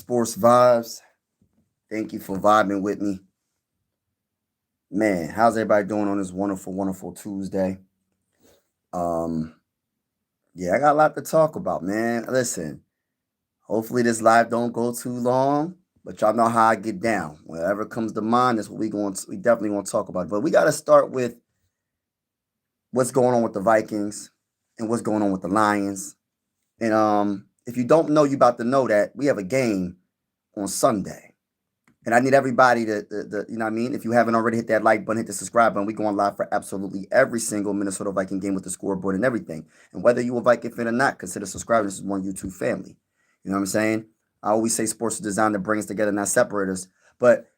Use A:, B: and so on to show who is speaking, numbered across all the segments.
A: Sports Vibes. Thank you for vibing with me. Man, how's everybody doing on this wonderful, wonderful Tuesday? Um, yeah, I got a lot to talk about, man. Listen, hopefully this live don't go too long, but y'all know how I get down. Whatever comes to mind, that's what we definitely want to talk about. But we got to start with what's going on with the Vikings and what's going on with the Lions. And if you don't know, you about to know that we have a game on Sunday. And I need everybody to you know what I mean? If you haven't already, hit that like button, hit the subscribe button. We going live for absolutely every single Minnesota Viking game with the scoreboard and everything. And whether you a Viking fan or not, consider subscribing. This is one YouTube family. You know what I'm saying? I always say sports is designed to bring us together, not separate us. But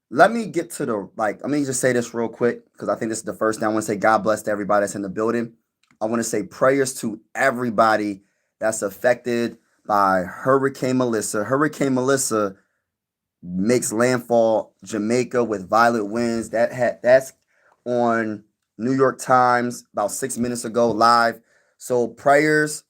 A: let me get to let me just say this real quick because I think this is the first thing. I want to say God bless to everybody that's in the building. I want to say prayers to everybody that's affected by Hurricane Melissa. Hurricane Melissa makes landfall Jamaica with violent winds. That's on New York Times about 6 minutes ago live. So prayers,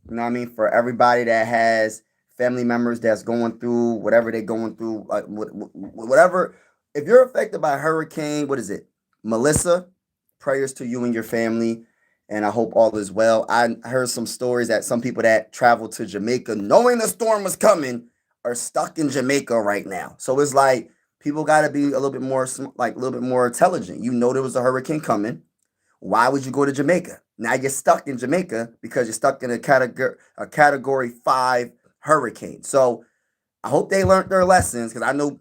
A: you know what I mean, for everybody that has family members that's going through whatever they're going through, like whatever. If you're affected by hurricane, what is it, Melissa? Prayers to you and your family, and I hope all is well. I heard some stories that some people that traveled to Jamaica, knowing the storm was coming, are stuck in Jamaica right now. So it's like people got to be a little bit more intelligent. You know there was a hurricane coming. Why would you go to Jamaica? Now you're stuck in Jamaica because you're stuck in a category 5 hurricane. So I hope they learned their lessons because I know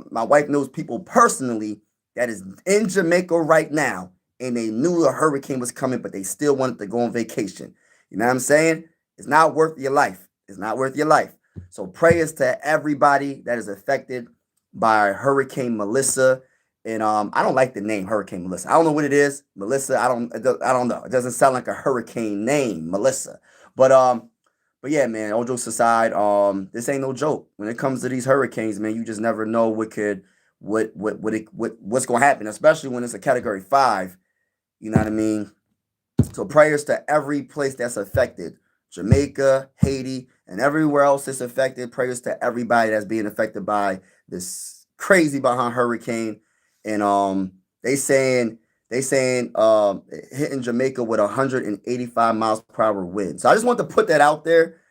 A: my wife knows people personally that is in Jamaica right now and they knew a hurricane was coming, but they still wanted to go on vacation. You know what I'm saying? It's not worth your life. It's not worth your life. So prayers to everybody that is affected by Hurricane Melissa. And I don't like the name Hurricane Melissa. I don't know what it is. Melissa, I don't know. It doesn't sound like a hurricane name, Melissa. But yeah, man, all jokes aside, this ain't no joke. When it comes to these hurricanes, man, you just never know what's gonna happen, especially when it's a category 5. You know what I mean? So prayers to every place that's affected. Jamaica, Haiti, and everywhere else that's affected. Prayers to everybody that's being affected by this crazy behind hurricane. And they saying hitting Jamaica with 185 miles per hour wind. So I just want to put that out there.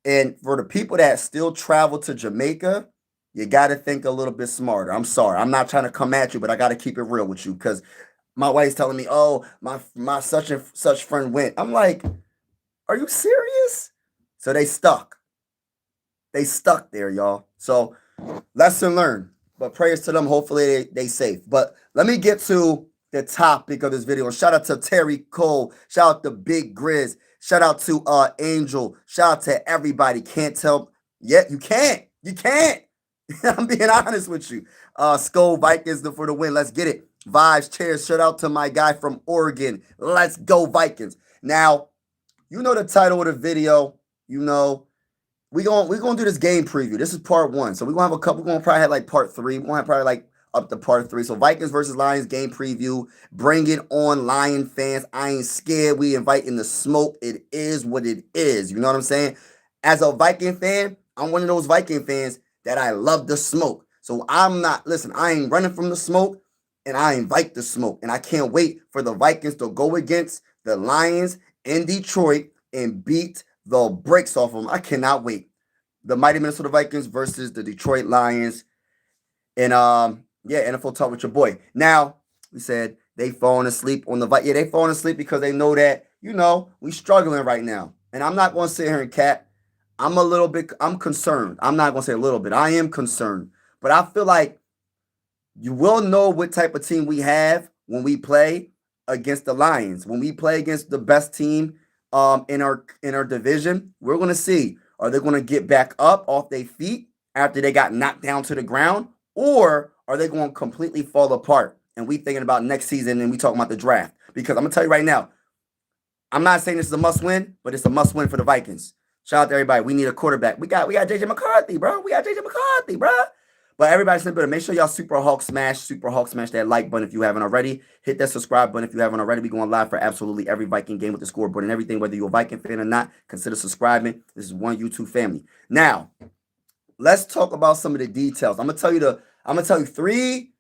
A: And for the people that still travel to Jamaica, you got to think a little bit smarter. I'm sorry. I'm not trying to come at you, but I got to keep it real with you because my wife's telling me, oh, my such and such friend went. I'm like, are you serious? So they stuck. They stuck there, y'all. So lesson learned. But prayers to them. Hopefully they safe. But let me get to the topic of this video. Shout out to Terry Cole. Shout out to Big Grizz. Shout out to Angel. Shout out to everybody. Can't tell. Yeah, you can't. You can't. I'm being honest with you. Skull Vikings for the win. Let's get it. Vibes, cheers. Shout out to my guy from Oregon. Let's go Vikings. Now, you know the title of the video. You know, we're gonna do this game preview. This is part 1. So we're gonna have a couple, we're gonna probably have like part 3. We're gonna have probably like up to part 3. So Vikings versus Lions game preview. Bring it on, Lion fans. I ain't scared. We inviting the smoke. It is what it is. You know what I'm saying? As a Viking fan, I'm one of those Viking fans that I love the smoke. So I ain't running from the smoke, and I invite the smoke. And I can't wait for the Vikings to go against the Lions in Detroit and beat the brakes off them. I cannot wait. The mighty Minnesota Vikings versus the Detroit Lions. And NFL talk with your boy. Now, we said they falling asleep on the Vikings. Yeah, they falling asleep because they know that, we struggling right now. And I'm not going to sit here and cat. I'm concerned. I'm not going to say a little bit. I am concerned. But I feel like you will know what type of team we have when we play against the Lions. When we play against the best team in our division, we're going to see, are they going to get back up off their feet after they got knocked down to the ground, or are they going to completely fall apart? And we thinking about next season and we talking about the draft. Because I'm going to tell you right now, I'm not saying this is a must win, but it's a must win for the Vikings. Shout out to everybody. We need a quarterback. We got JJ McCarthy, bro. But everybody, simple. Make sure y'all Super Hulk smash that like button if you haven't already. Hit that subscribe button if you haven't already. We going live for absolutely every Viking game with the scoreboard and everything. Whether you're a Viking fan or not, consider subscribing. This is one YouTube family. Now, let's talk about some of the details. I'm gonna tell you three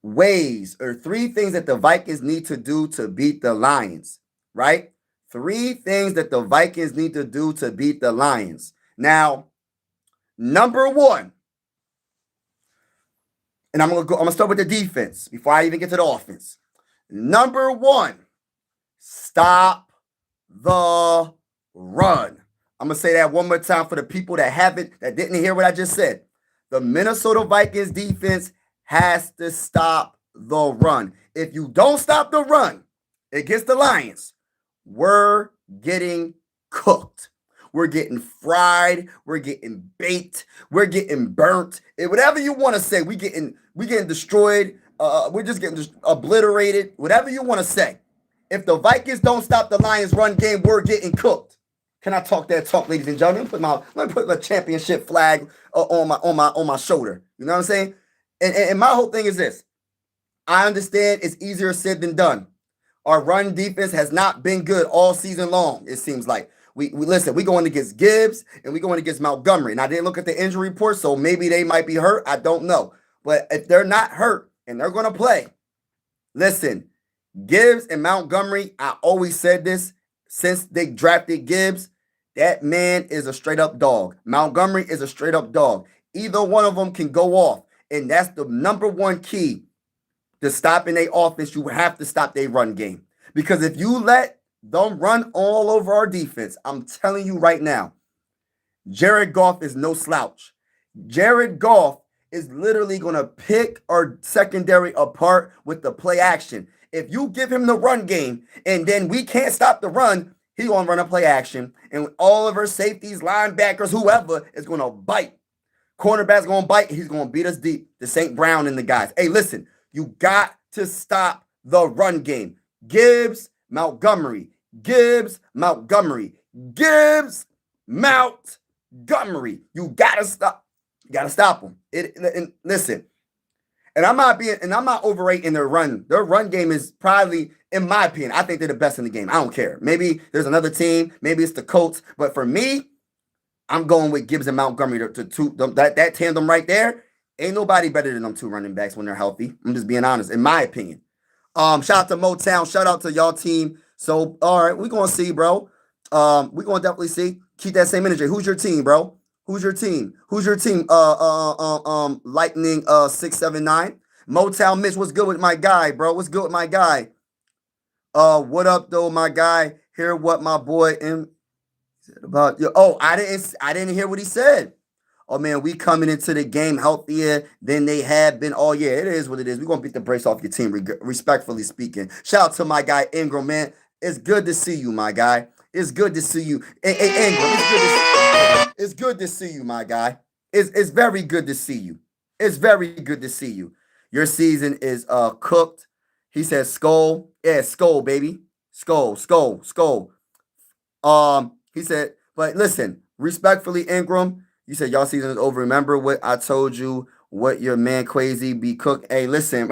A: ways or three things that the Vikings need to do to beat the Lions, right? Three things that the Vikings need to do to beat the Lions. Now, number one, and I'm gonna start with the defense before I even get to the offense. Number one, stop the run. I'm gonna say that one more time for the people that didn't hear what I just said. The Minnesota Vikings defense has to stop the run. If you don't stop the run against the Lions, we're getting cooked. We're getting fried. We're getting baked. We're getting burnt. Whatever you want to say, we getting destroyed. We're just getting obliterated. Whatever you want to say. If the Vikings don't stop the Lions' run game, we're getting cooked. Can I talk that talk, ladies and gentlemen? Let me put my championship flag on my shoulder. You know what I'm saying? And my whole thing is this. I understand it's easier said than done. Our run defense has not been good all season long, it seems like. We listen, we going against Gibbs and we going against Montgomery. And I didn't look at the injury report, so maybe they might be hurt. I don't know. But if they're not hurt and they're going to play, listen, Gibbs and Montgomery, I always said this since they drafted Gibbs, that man is a straight up dog. Montgomery is a straight up dog. Either one of them can go off. And that's the number one key to stopping their offense. You have to stop their run game. Because if you let them run all over our defense, I'm telling you right now, Jared Goff is no slouch. Jared Goff is literally going to pick our secondary apart with the play action. If you give him the run game and then we can't stop the run, he's going to run a play action. And all of our safeties, linebackers, whoever is going to bite. Cornerback's going to bite. He's going to beat us deep. The St. Brown and the guys. Hey, listen, you got to stop the run game. Gibbs, Montgomery. Gibbs, Montgomery. Gibbs, Montgomery. You got to stop. You got to stop them. And listen, and I'm not overrating their run. Their run game is probably, in my opinion, I think they're the best in the game. I don't care. Maybe there's another team. Maybe it's the Colts. But for me, I'm going with Gibbs and Montgomery. That tandem right there, ain't nobody better than them two running backs when they're healthy. I'm just being honest, in my opinion. Shout out to Motown. Shout out to y'all team. So, all right, we're going to see, bro. We're going to definitely see. Keep that same energy. Who's your team, bro? Who's your team? Who's your team? Lightning 679. Motown Mitch, what's good with my guy, bro? What's good with my guy? What up though, my guy? Hear what my boy M said about you. Oh, I didn't hear what he said. Oh man, we coming into the game healthier than they have been all year. It is what it is. We're gonna beat the brakes off your team, respectfully speaking. Shout out to my guy Ingram, man. It's good to see you, my guy. It's good to see you. Hey, Ingram, it's good to see you, my guy. It's very good to see you. It's very good to see you. Your season is cooked. He says skull. Yeah, skull, baby. Skull. He said, but listen, respectfully, Ingram, you said y'all season is over. Remember what I told you, what your man Crazy be cooked. Hey, listen,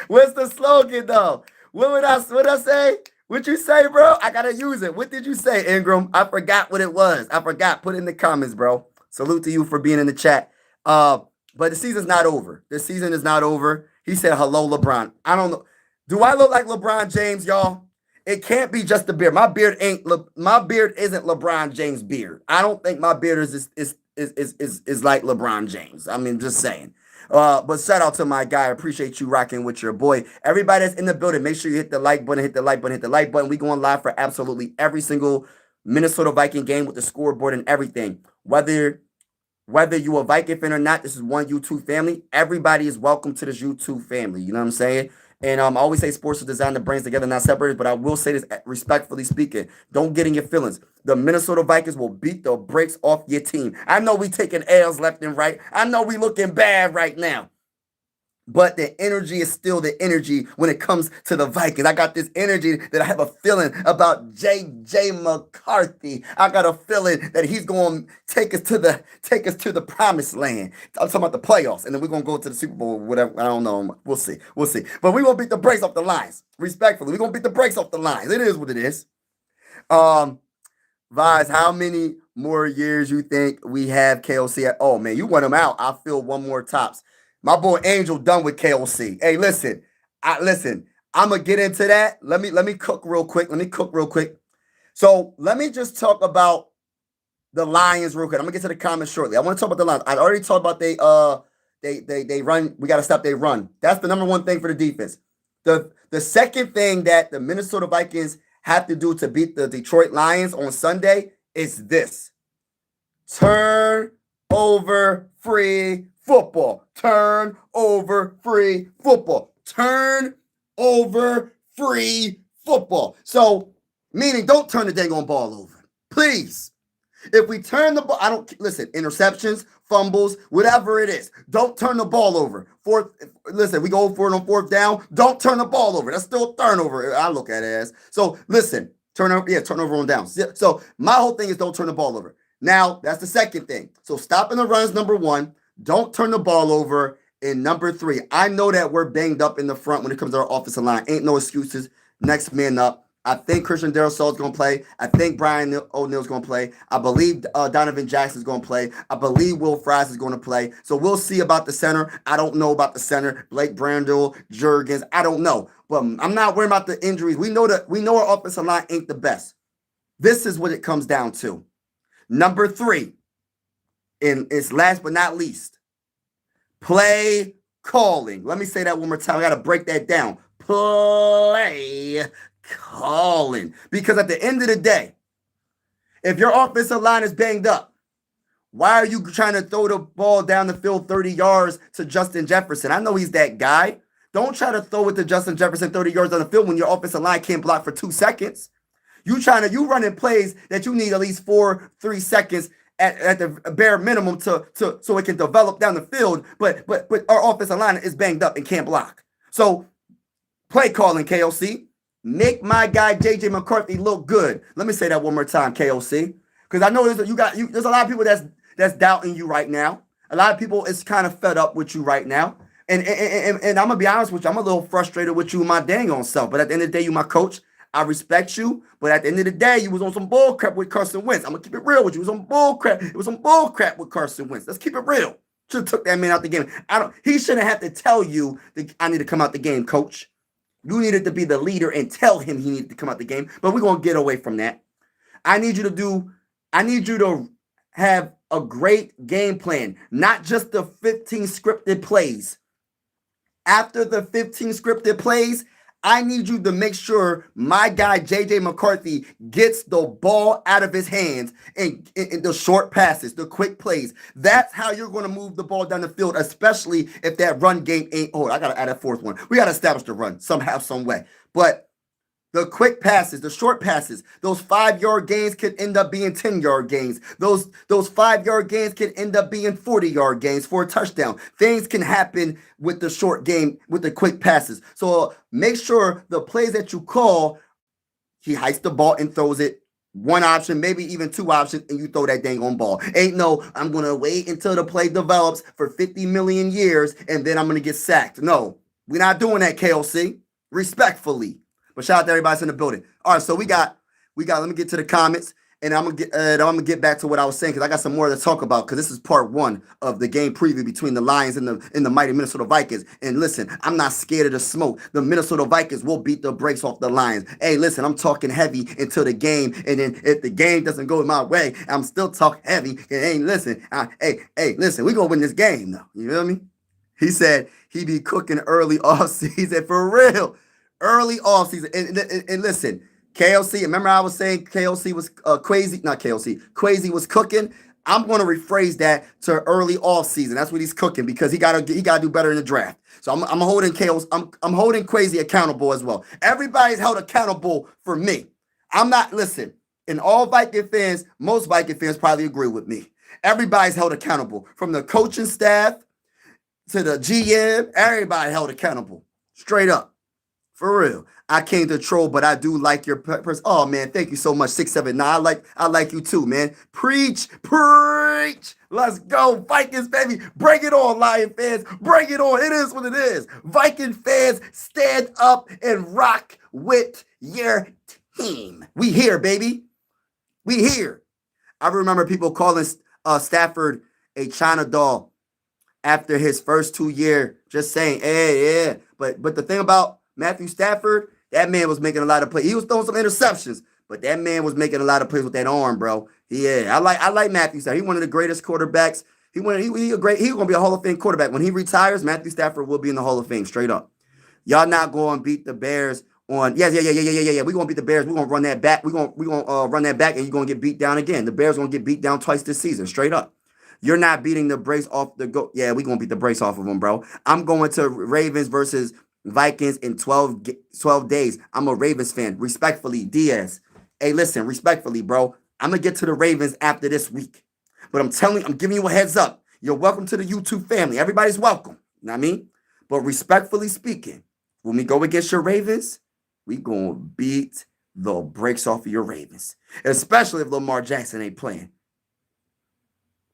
A: what's the slogan though? What I say? What you say, bro? I gotta use it. What did you say, Ingram? I forgot what it was. I forgot. Put it in the comments, bro. Salute to you for being in the chat. But the season's not over. The season is not over. He said, hello, LeBron. I don't know. Do I look like LeBron James, y'all? It can't be just the beard. My beard isn't LeBron James' beard. I don't think my beard is like LeBron James. I mean, just saying. But shout out to my guy. I appreciate you rocking with your boy. Everybody that's in the building, make sure you hit the like button, hit the like button. We going live for absolutely every single Minnesota Viking game with the scoreboard and everything. Whether you a Viking fan or not, this is one YouTube family. Everybody is welcome to this YouTube family. You know what I'm saying? And I always say sports is designed to bring together, not separated. But I will say this respectfully speaking. Don't get in your feelings. The Minnesota Vikings will beat the brakes off your team. I know we taking L's left and right. I know we looking bad right now. But the energy is still the energy when it comes to the Vikings. I got this energy that I have a feeling about J.J. McCarthy. I got a feeling that he's going to take us to the promised land. I'm talking about the playoffs, and then we're going to go to the Super Bowl, whatever. I don't know. We'll see. But we're going to beat the brakes off the Lions. Respectfully, we're going to beat the brakes off the Lions. It is what it is. Vise, how many more years you think we have KOC? Oh man, you want him out. I feel one more tops. My boy Angel done with KOC. Hey, listen, listen. I'm gonna get into that. Let me cook real quick. So let me just talk about the Lions real quick. I'm gonna get to the comments shortly. I want to talk about the Lions. I already talked about they run. We got to stop their run. That's the number one thing for the defense. The second thing that the Minnesota Vikings have to do to beat the Detroit Lions on Sunday is this: turn over free football. Turn over free football. Turn over free football. So, meaning don't turn the dang on ball over. Please. If we turn the ball, I don't listen, interceptions, fumbles, whatever it is, don't turn the ball over. Listen, we go for it on fourth down, don't turn the ball over. That's still a turnover. I look at it as. So listen, turnover on downs. So my whole thing is don't turn the ball over. Now, that's the second thing. So stopping the run is number one. Don't turn the ball over. And number three, I know that we're banged up in the front when it comes to our offensive line. Ain't no excuses. Next man up. I think Christian Darrisaw is going to play. I think Brian O'Neill's going to play. I believe Donovan Jackson is going to play. I believe Will Fries is going to play. So we'll see about the center. I don't know about the center. Blake Brandel, Jurgens. I don't know. But I'm not worried about the injuries. We know our offensive line ain't the best. This is what it comes down to. Number three, and it's last but not least, play calling. Let me say that one more time. I got to break that down. Play calling. Because at the end of the day, if your offensive line is banged up, why are you trying to throw the ball down the field 30 yards to Justin Jefferson? I know he's that guy. Don't try to throw it to Justin Jefferson 30 yards on the field when your offensive line can't block for 2 seconds. You running plays that you need at least 3 seconds at the bare minimum so it can develop down the field. But our offensive line is banged up and can't block. So play calling, KOC. Make my guy JJ McCarthy look good. Let me say that one more time, KOC, because I know there's a lot of people that's doubting you right now. A lot of people is kind of fed up with you right now. And I'm gonna be honest with you, I'm a little frustrated with you and my dang on self. But at the end of the day, you my coach. I respect you, but at the end of the day, you was on some bull crap with Carson Wentz. I'm gonna keep it real with you. It was on bull crap. It was some bull crap with Carson Wentz. Let's keep it real. Should have took that man out the game. He shouldn't have to tell you that I need to come out the game, coach. You needed to be the leader and tell him he needed to come out the game. But we're gonna get away from that. I need you to have a great game plan, not just the 15 scripted plays. After the 15 scripted plays, I need you to make sure my guy, JJ McCarthy, gets the ball out of his hands in the short passes, the quick plays. That's how you're going to move the ball down the field, especially if that run game ain't. Oh, I got to add a fourth one. We got to establish the run somehow, some way. But the quick passes, the short passes, those 5-yard gains could end up being 10-yard gains. Those 5-yard gains can end up being 40-yard gains for a touchdown. Things can happen with the short game, with the quick passes. So make sure the plays that you call, he hikes the ball and throws it. One option, maybe even 2 options, and you throw that dang on ball. Ain't no, I'm going to wait until the play develops for 50 million years, and then I'm going to get sacked. No, we're not doing that, KOC. Respectfully. But shout out to everybody that's in the building. All right, so we got. Let me get to the comments, and I'm gonna get back to what I was saying because I got some more to talk about because this is part 1 of the game preview between the Lions and the mighty Minnesota Vikings. And listen, I'm not scared of the smoke. The Minnesota Vikings will beat the brakes off the Lions. Hey, listen, I'm talking heavy until the game, and then if the game doesn't go my way, I'm still talking heavy. And listen, listen, we gonna win this game though. You feel me? He said he be cooking early off season for real. Early offseason. And listen, KLC, remember I was saying KLC was Quasi was cooking. I'm going to rephrase that to early offseason. That's what he's cooking because he gotta do better in the draft. So I'm holding I'm holding Quasi accountable as well. Everybody's held accountable for me. I'm not, listen, and all Viking fans, most Viking fans probably agree with me. Everybody's held accountable. From the coaching staff to the GM, everybody held accountable. Straight up. For real. I came to troll, but I do like your person. Oh man, thank you so much. 679. I like you too, man. Preach. Let's go, Vikings, baby. Bring it on, Lion fans. Bring it on. It is what it is. Viking fans, stand up and rock with your team. We here, baby. We here. I remember people calling Stafford a China doll after his first 2 year, just saying, hey, yeah. But the thing about Matthew Stafford, that man was making a lot of plays. He was throwing some interceptions, but that man was making a lot of plays with that arm, bro. Yeah, I like Matthew Stafford. He's one of the greatest quarterbacks. He's gonna be a Hall of Fame quarterback. When he retires, Matthew Stafford will be in the Hall of Fame, straight up. Y'all not going to beat the Bears on yeah. We're gonna beat the Bears. We're gonna run that back. We're gonna run that back, and you're gonna get beat down again. The Bears gonna get beat down twice this season, straight up. You're not beating the brace off the go. Yeah, we're gonna beat the brace off of them, bro. I'm going to Ravens versus Vikings in 12 days. I'm a Ravens fan. Respectfully, Diaz. Hey, listen, respectfully, bro. I'm gonna get to the Ravens after this week. But I'm giving you a heads up. You're welcome to the YouTube family. Everybody's welcome. You know what I mean? But respectfully speaking, when we go against your Ravens, we gonna beat the brakes off of your Ravens. Especially if Lamar Jackson ain't playing.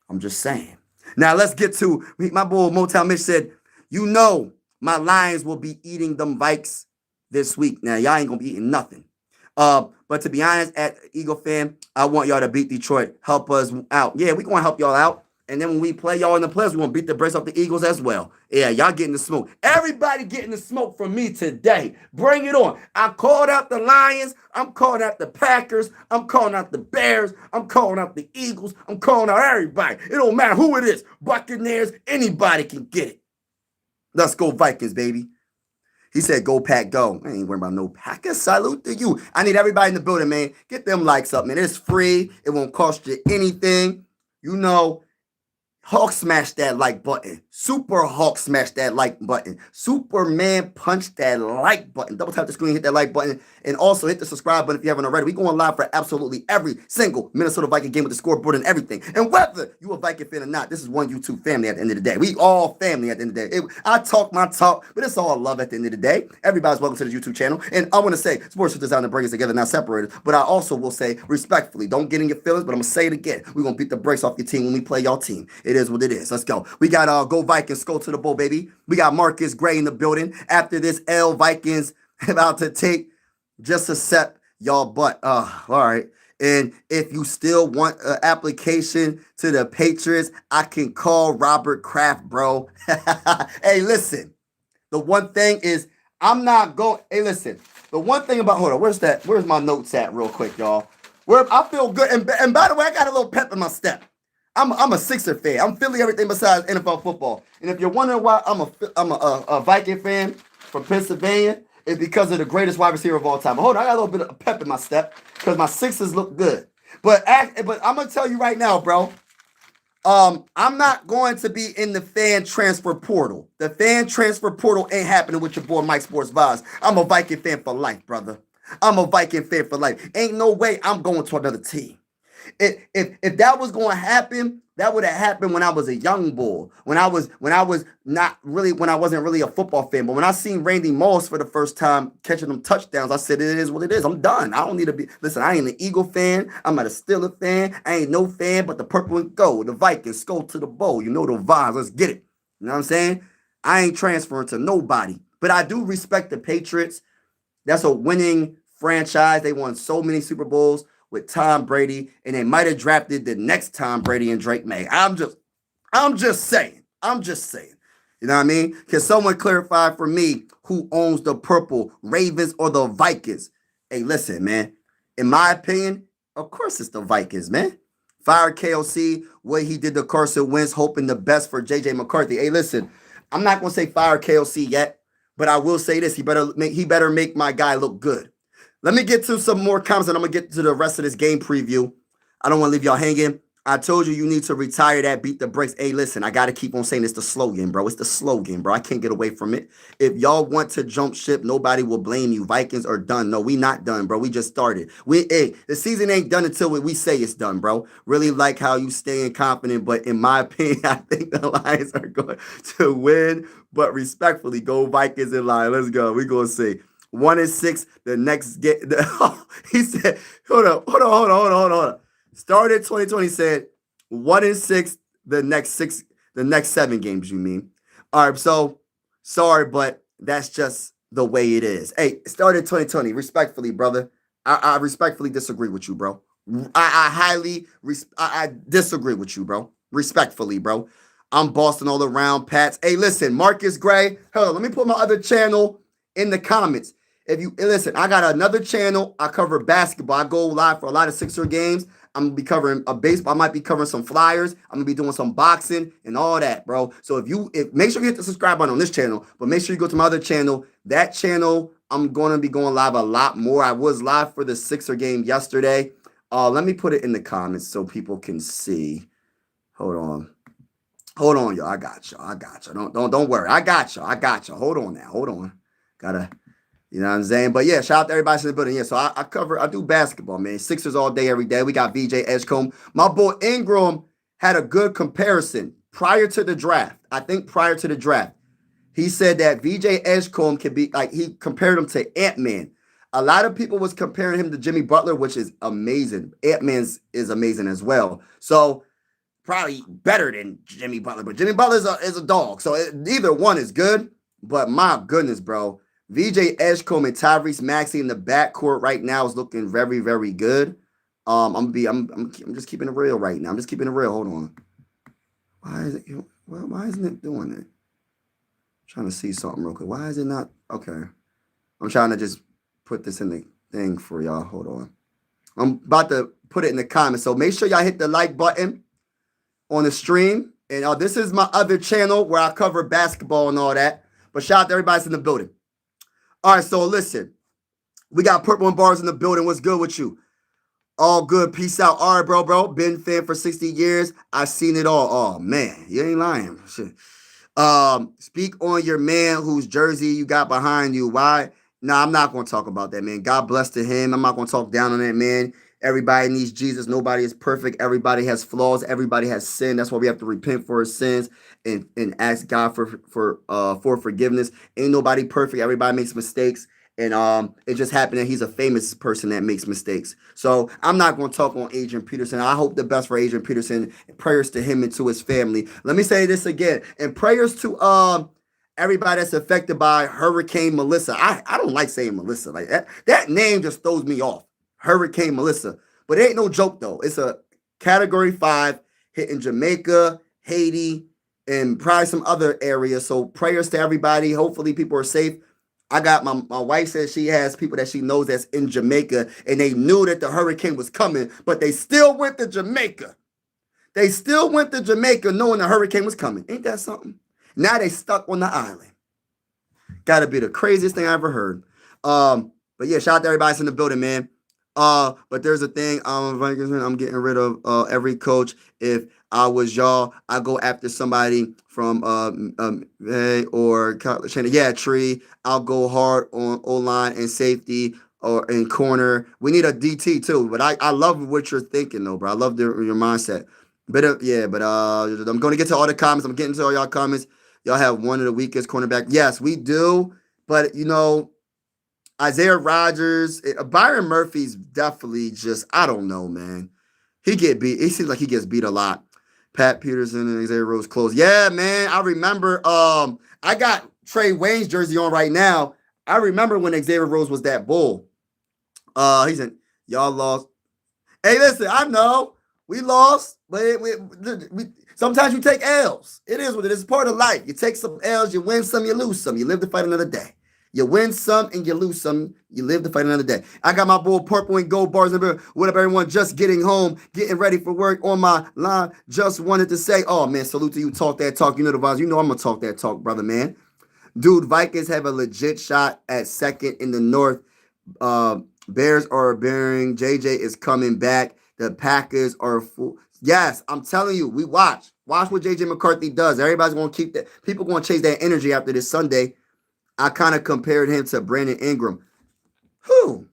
A: I'm just saying. Now let's get to my boy Motown Mitch said, you know my Lions will be eating them Vikes this week. Now y'all ain't gonna be eating nothing. But to be honest, at Eagle fan, I want y'all to beat Detroit. Help us out. Yeah, we gonna help y'all out. And then when we play y'all in the playoffs, we're going to beat the brakes off the Eagles as well. Yeah, y'all getting the smoke. Everybody getting the smoke from me today. Bring it on. I called out the Lions. I'm calling out the Packers. I'm calling out the Bears. I'm calling out the Eagles. I'm calling out everybody. It don't matter who it is. Buccaneers, anybody can get it. Let's go Vikings, baby. He said, go Pack, go. I ain't worried about no Packers. Salute to you. I need everybody in the building, man. Get them likes up, man. It's free. It won't cost you anything. You know, Hulk smash that like button. Super Hulk smash that like button. Superman punch that like button. Double tap the screen, hit that like button, and also hit the subscribe button if you haven't already. We going live for absolutely every single Minnesota Viking game with the scoreboard and everything. And whether you a Viking fan or not, this is one YouTube family at the end of the day. We all family at the end of the day. I talk my talk, but it's all love at the end of the day. Everybody's welcome to the YouTube channel. And I want to say, sports is designed to bring us together, not separated. But I also will say, respectfully, don't get in your feelings, but I'm going to say it again. We're going to beat the brakes off your team when we play y'all team. It is what it is. Let's go. We got Go Vikings, go to the bowl, baby. We got Marcus Gray in the building. After this L, Vikings about to take just a set y'all butt. All right. And if you still want an application to the Patriots, I can call Robert Kraft, bro. Hey, listen. The one thing is, I'm not going. Hey, listen. The one thing about, hold on, where's my notes at real quick, y'all? Where I feel good. And by the way, I got a little pep in my step. I'm a Sixer fan. I'm feeling everything besides NFL football. And if you're wondering why I'm a Viking fan from Pennsylvania, it's because of the greatest wide receiver of all time. But hold on, I got a little bit of pep in my step because my Sixers look good. But I'm gonna tell you right now, bro. I'm not going to be in the fan transfer portal. The fan transfer portal ain't happening with your boy Mike Sports Vibes. I'm a Viking fan for life, brother. I'm a Viking fan for life. Ain't no way I'm going to another team. If that was going to happen, that would have happened when I was a young bull. When I wasn't really a football fan. But when I seen Randy Moss for the first time catching them touchdowns, I said, it is what it is. I'm done. I don't need to be. Listen, I ain't an Eagle fan. I'm not a Steeler fan. I ain't no fan, but the purple and gold. The Vikings go to the bowl. You know the vibes. Let's get it. You know what I'm saying? I ain't transferring to nobody. But I do respect the Patriots. That's a winning franchise. They won so many Super Bowls with Tom Brady, and they might have drafted the next Tom Brady and Drake May. I'm just saying. You know what I mean? Can someone clarify for me who owns the purple, Ravens or the Vikings? Hey, listen, man. In my opinion, of course it's the Vikings, man. Fire KOC, what he did to Carson Wentz, hoping the best for JJ McCarthy. Hey, listen, I'm not gonna say fire KOC yet, but I will say this: he better make my guy look good. Let me get to some more comments, and I'm going to get to the rest of this game preview. I don't want to leave y'all hanging. I told you need to retire that, beat the brakes. Hey, listen, I got to keep on saying it's the slogan, bro. It's the slogan, bro. I can't get away from it. If y'all want to jump ship, nobody will blame you. Vikings are done. No, we not done, bro. We just started. The season ain't done until we say it's done, bro. Really like how you staying confident, but in my opinion, I think the Lions are going to win. But respectfully, go Vikings in line. Let's go. We're going to see. 1-6, the next get. He said, hold on. Started 2020, said 1-6, the next 7 games, you mean? All right, so sorry, but that's just the way it is. Hey, started 2020, respectfully, brother. I respectfully disagree with you, bro. I highly I disagree with you, bro. Respectfully, bro. I'm Boston all around, Pats. Hey, listen, Marcus Gray. Hold on, let me put my other channel in the comments. If you listen, I got another channel. I cover basketball. I go live for a lot of Sixer games. I'm gonna be covering a baseball. I might be covering some Flyers. I'm gonna be doing some boxing and all that, bro. So if make sure you hit the subscribe button on this channel, but make sure you go to my other channel. That channel, I'm gonna be going live a lot more. I was live for the Sixer game yesterday. Let me put it in the comments so people can see. Hold on. Hold on, y'all. I got y'all. I got y'all. Don't worry. I got y'all. I got y'all. Hold on now. Hold on. Gotta, you know what I'm saying? But yeah, shout out to everybody in the building. Yeah, so I do basketball, man. Sixers all day, every day. We got VJ Edgecombe. My boy Ingram had a good comparison prior to the draft. I think prior to the draft. He said that VJ Edgecombe can be like, he compared him to Ant-Man. A lot of people was comparing him to Jimmy Butler, which is amazing. Ant-Man's is amazing as well. So probably better than Jimmy Butler, but Jimmy Butler is a dog. So neither one is good. But my goodness, bro, VJ Edgecombe and Tyrese Maxey in the backcourt right now is looking very, very good. I'm just keeping it real right now. I'm just keeping it real. Hold on. Why isn't it doing it? I'm trying to see something real quick. Why is it not? Okay. I'm trying to just put this in the thing for y'all. Hold on. I'm about to put it in the comments. So make sure y'all hit the like button on the stream. And this is my other channel where I cover basketball and all that. But shout out to everybody that's in the building. All right, so listen. We got Purple and Bars in the building. What's good with you? All good. Peace out. All right, bro. Been fan for 60 years. I've seen it all. Oh, man. You ain't lying. Shit. Speak on your man whose jersey you got behind you. Why? Nah, I'm not going to talk about that, man. God bless to him. I'm not going to talk down on that, man. Everybody needs Jesus. Nobody is perfect. Everybody has flaws. Everybody has sin. That's why we have to repent for our sins and ask God for forgiveness. Ain't nobody perfect. Everybody makes mistakes. And it just happened that he's a famous person that makes mistakes. So I'm not going to talk on Adrian Peterson. I hope the best for Adrian Peterson. Prayers to him and to his family. Let me say this again. And prayers to everybody that's affected by Hurricane Melissa. I don't like saying Melissa like that. That name just throws me off. Hurricane Melissa. But it ain't no joke though. It's a Category 5 hitting Jamaica, Haiti, and probably some other areas. So prayers to everybody. Hopefully people are safe. I got my wife says she has people that she knows that's in Jamaica, and they knew that the hurricane was coming, but they still went to Jamaica. They still went to Jamaica knowing the hurricane was coming. Ain't that something? Now they stuck on the island. Gotta be the craziest thing I ever heard. But yeah, shout out to everybody that's in the building, man. But there's a thing, Vikings, I'm getting rid of every coach. If I was y'all, I go after somebody from or yeah, Tree. I'll go hard on O-line and safety or in corner. We need a DT too. But I love what you're thinking though, bro. I love your mindset. But I'm going to get to all the comments. I'm getting to all y'all comments. Y'all have one of the weakest cornerback. Yes, we do. But you know, Isaiah Rodgers, Byron Murphy's definitely just, I don't know, man. He get beat. He seems like he gets beat a lot. Pat Peterson and Xavier Rose close. Yeah, man. I remember I got Trey Wayne's jersey on right now. I remember when Xavier Rose was that bull. He said, y'all lost. Hey, listen, I know we lost, but sometimes you take L's. It is what it is. It's part of life. You take some L's, you win some, you lose some. You live to fight another day. You win some and you lose some. You live to fight another day. I got my boy Purple and Gold Bars. What up, everyone? Just getting home, getting ready for work on my line. Just wanted to say, oh, man, salute to you. Talk that talk. You know the vibes. You know I'm going to talk that talk, brother, man. Dude, Vikings have a legit shot at second in the North. Bears are bearing. JJ is coming back. The Packers are full. Yes, I'm telling you, we watch. Watch what JJ McCarthy does. Everybody's going to keep that. People going to chase that energy after this Sunday. I kind of compared him to Brandon Ingram. Who?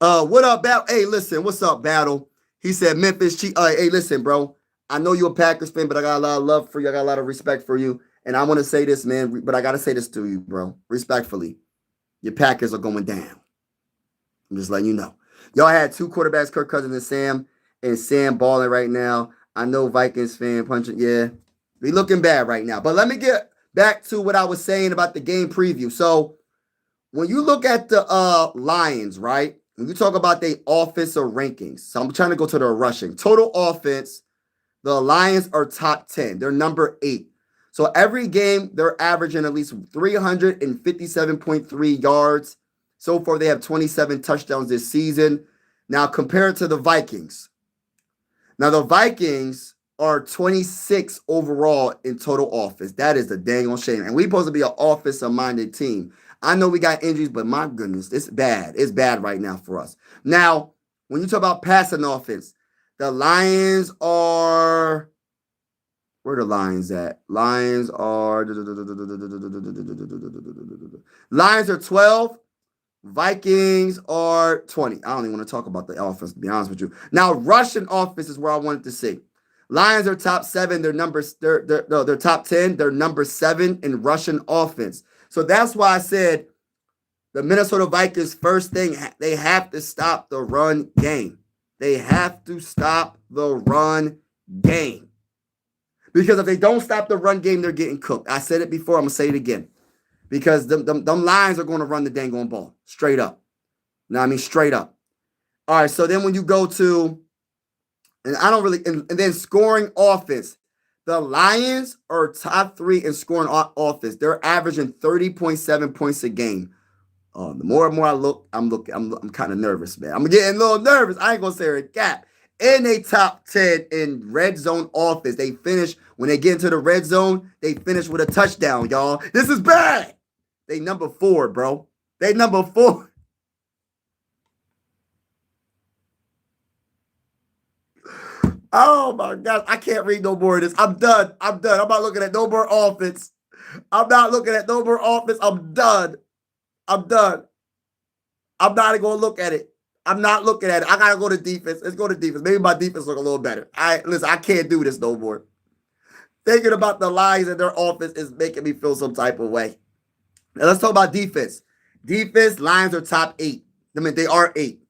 A: What up, Battle? Hey, listen, what's up, Battle? He said Memphis Chief. Hey, listen, bro. I know you're a Packers fan, but I got a lot of love for you. I got a lot of respect for you. And I want to say this, man, but I got to say this to you, bro. Respectfully. Your Packers are going down. I'm just letting you know. Y'all had two quarterbacks, Kirk Cousins and Sam balling right now. I know Vikings fan punching. Yeah, we looking bad right now. But let me get back to what I was saying about the game preview. So when you look at the Lions, right? when you talk about the offensive rankings, so I'm trying to go to the rushing. Total offense, the Lions are top 10. They're number 8. So every game, they're averaging at least 357.3 yards. So far, they have 27 touchdowns this season. Now, compared to the Vikings. Now, the Vikings are 26 overall in total offense. That is a dang on shame. And we're supposed to be an offensive-minded team. I know we got injuries, but my goodness, it's bad. It's bad right now for us. Now, when you talk about passing offense, the Lions are, where the Lions at? Lions are 12. Vikings are 20. I don't even want to talk about the offense, to be honest with you. Now, Russian offense is where I wanted to see. Lions are top 7. They're top 10. They're number 7 in Russian offense. So that's why I said the Minnesota Vikings, first thing, they have to stop the run game. They have to stop the run game. Because if they don't stop the run game, they're getting cooked. I said it before. I'm going to say it again. Because them Lions are going to run the dang on ball. Straight up. Know what I mean? Straight up. All right, so then when you go to, and I don't really, and then scoring offense, the Lions are top 3 in scoring offense. They're averaging 30.7 points a game. The more and more I look, I'm kind of nervous, man. I'm getting a little nervous. I ain't gonna say a gap. And they top 10 in red zone offense. They finish, when they get into the red zone, they finish with a touchdown, y'all. This is bad. They number 4, bro. They number 4. Oh my gosh, I can't read no more of this. I'm done. I'm not looking at no more offense. I'm not looking at no more offense. I'm done. I'm not even going to look at it. I'm not looking at it. I got to go to defense. Let's go to defense. Maybe my defense look a little better. Listen, I can't do this no more. Thinking about the Lions and their offense is making me feel some type of way. Now let's talk about defense. Defense, Lions are top 8. I mean, they are 8.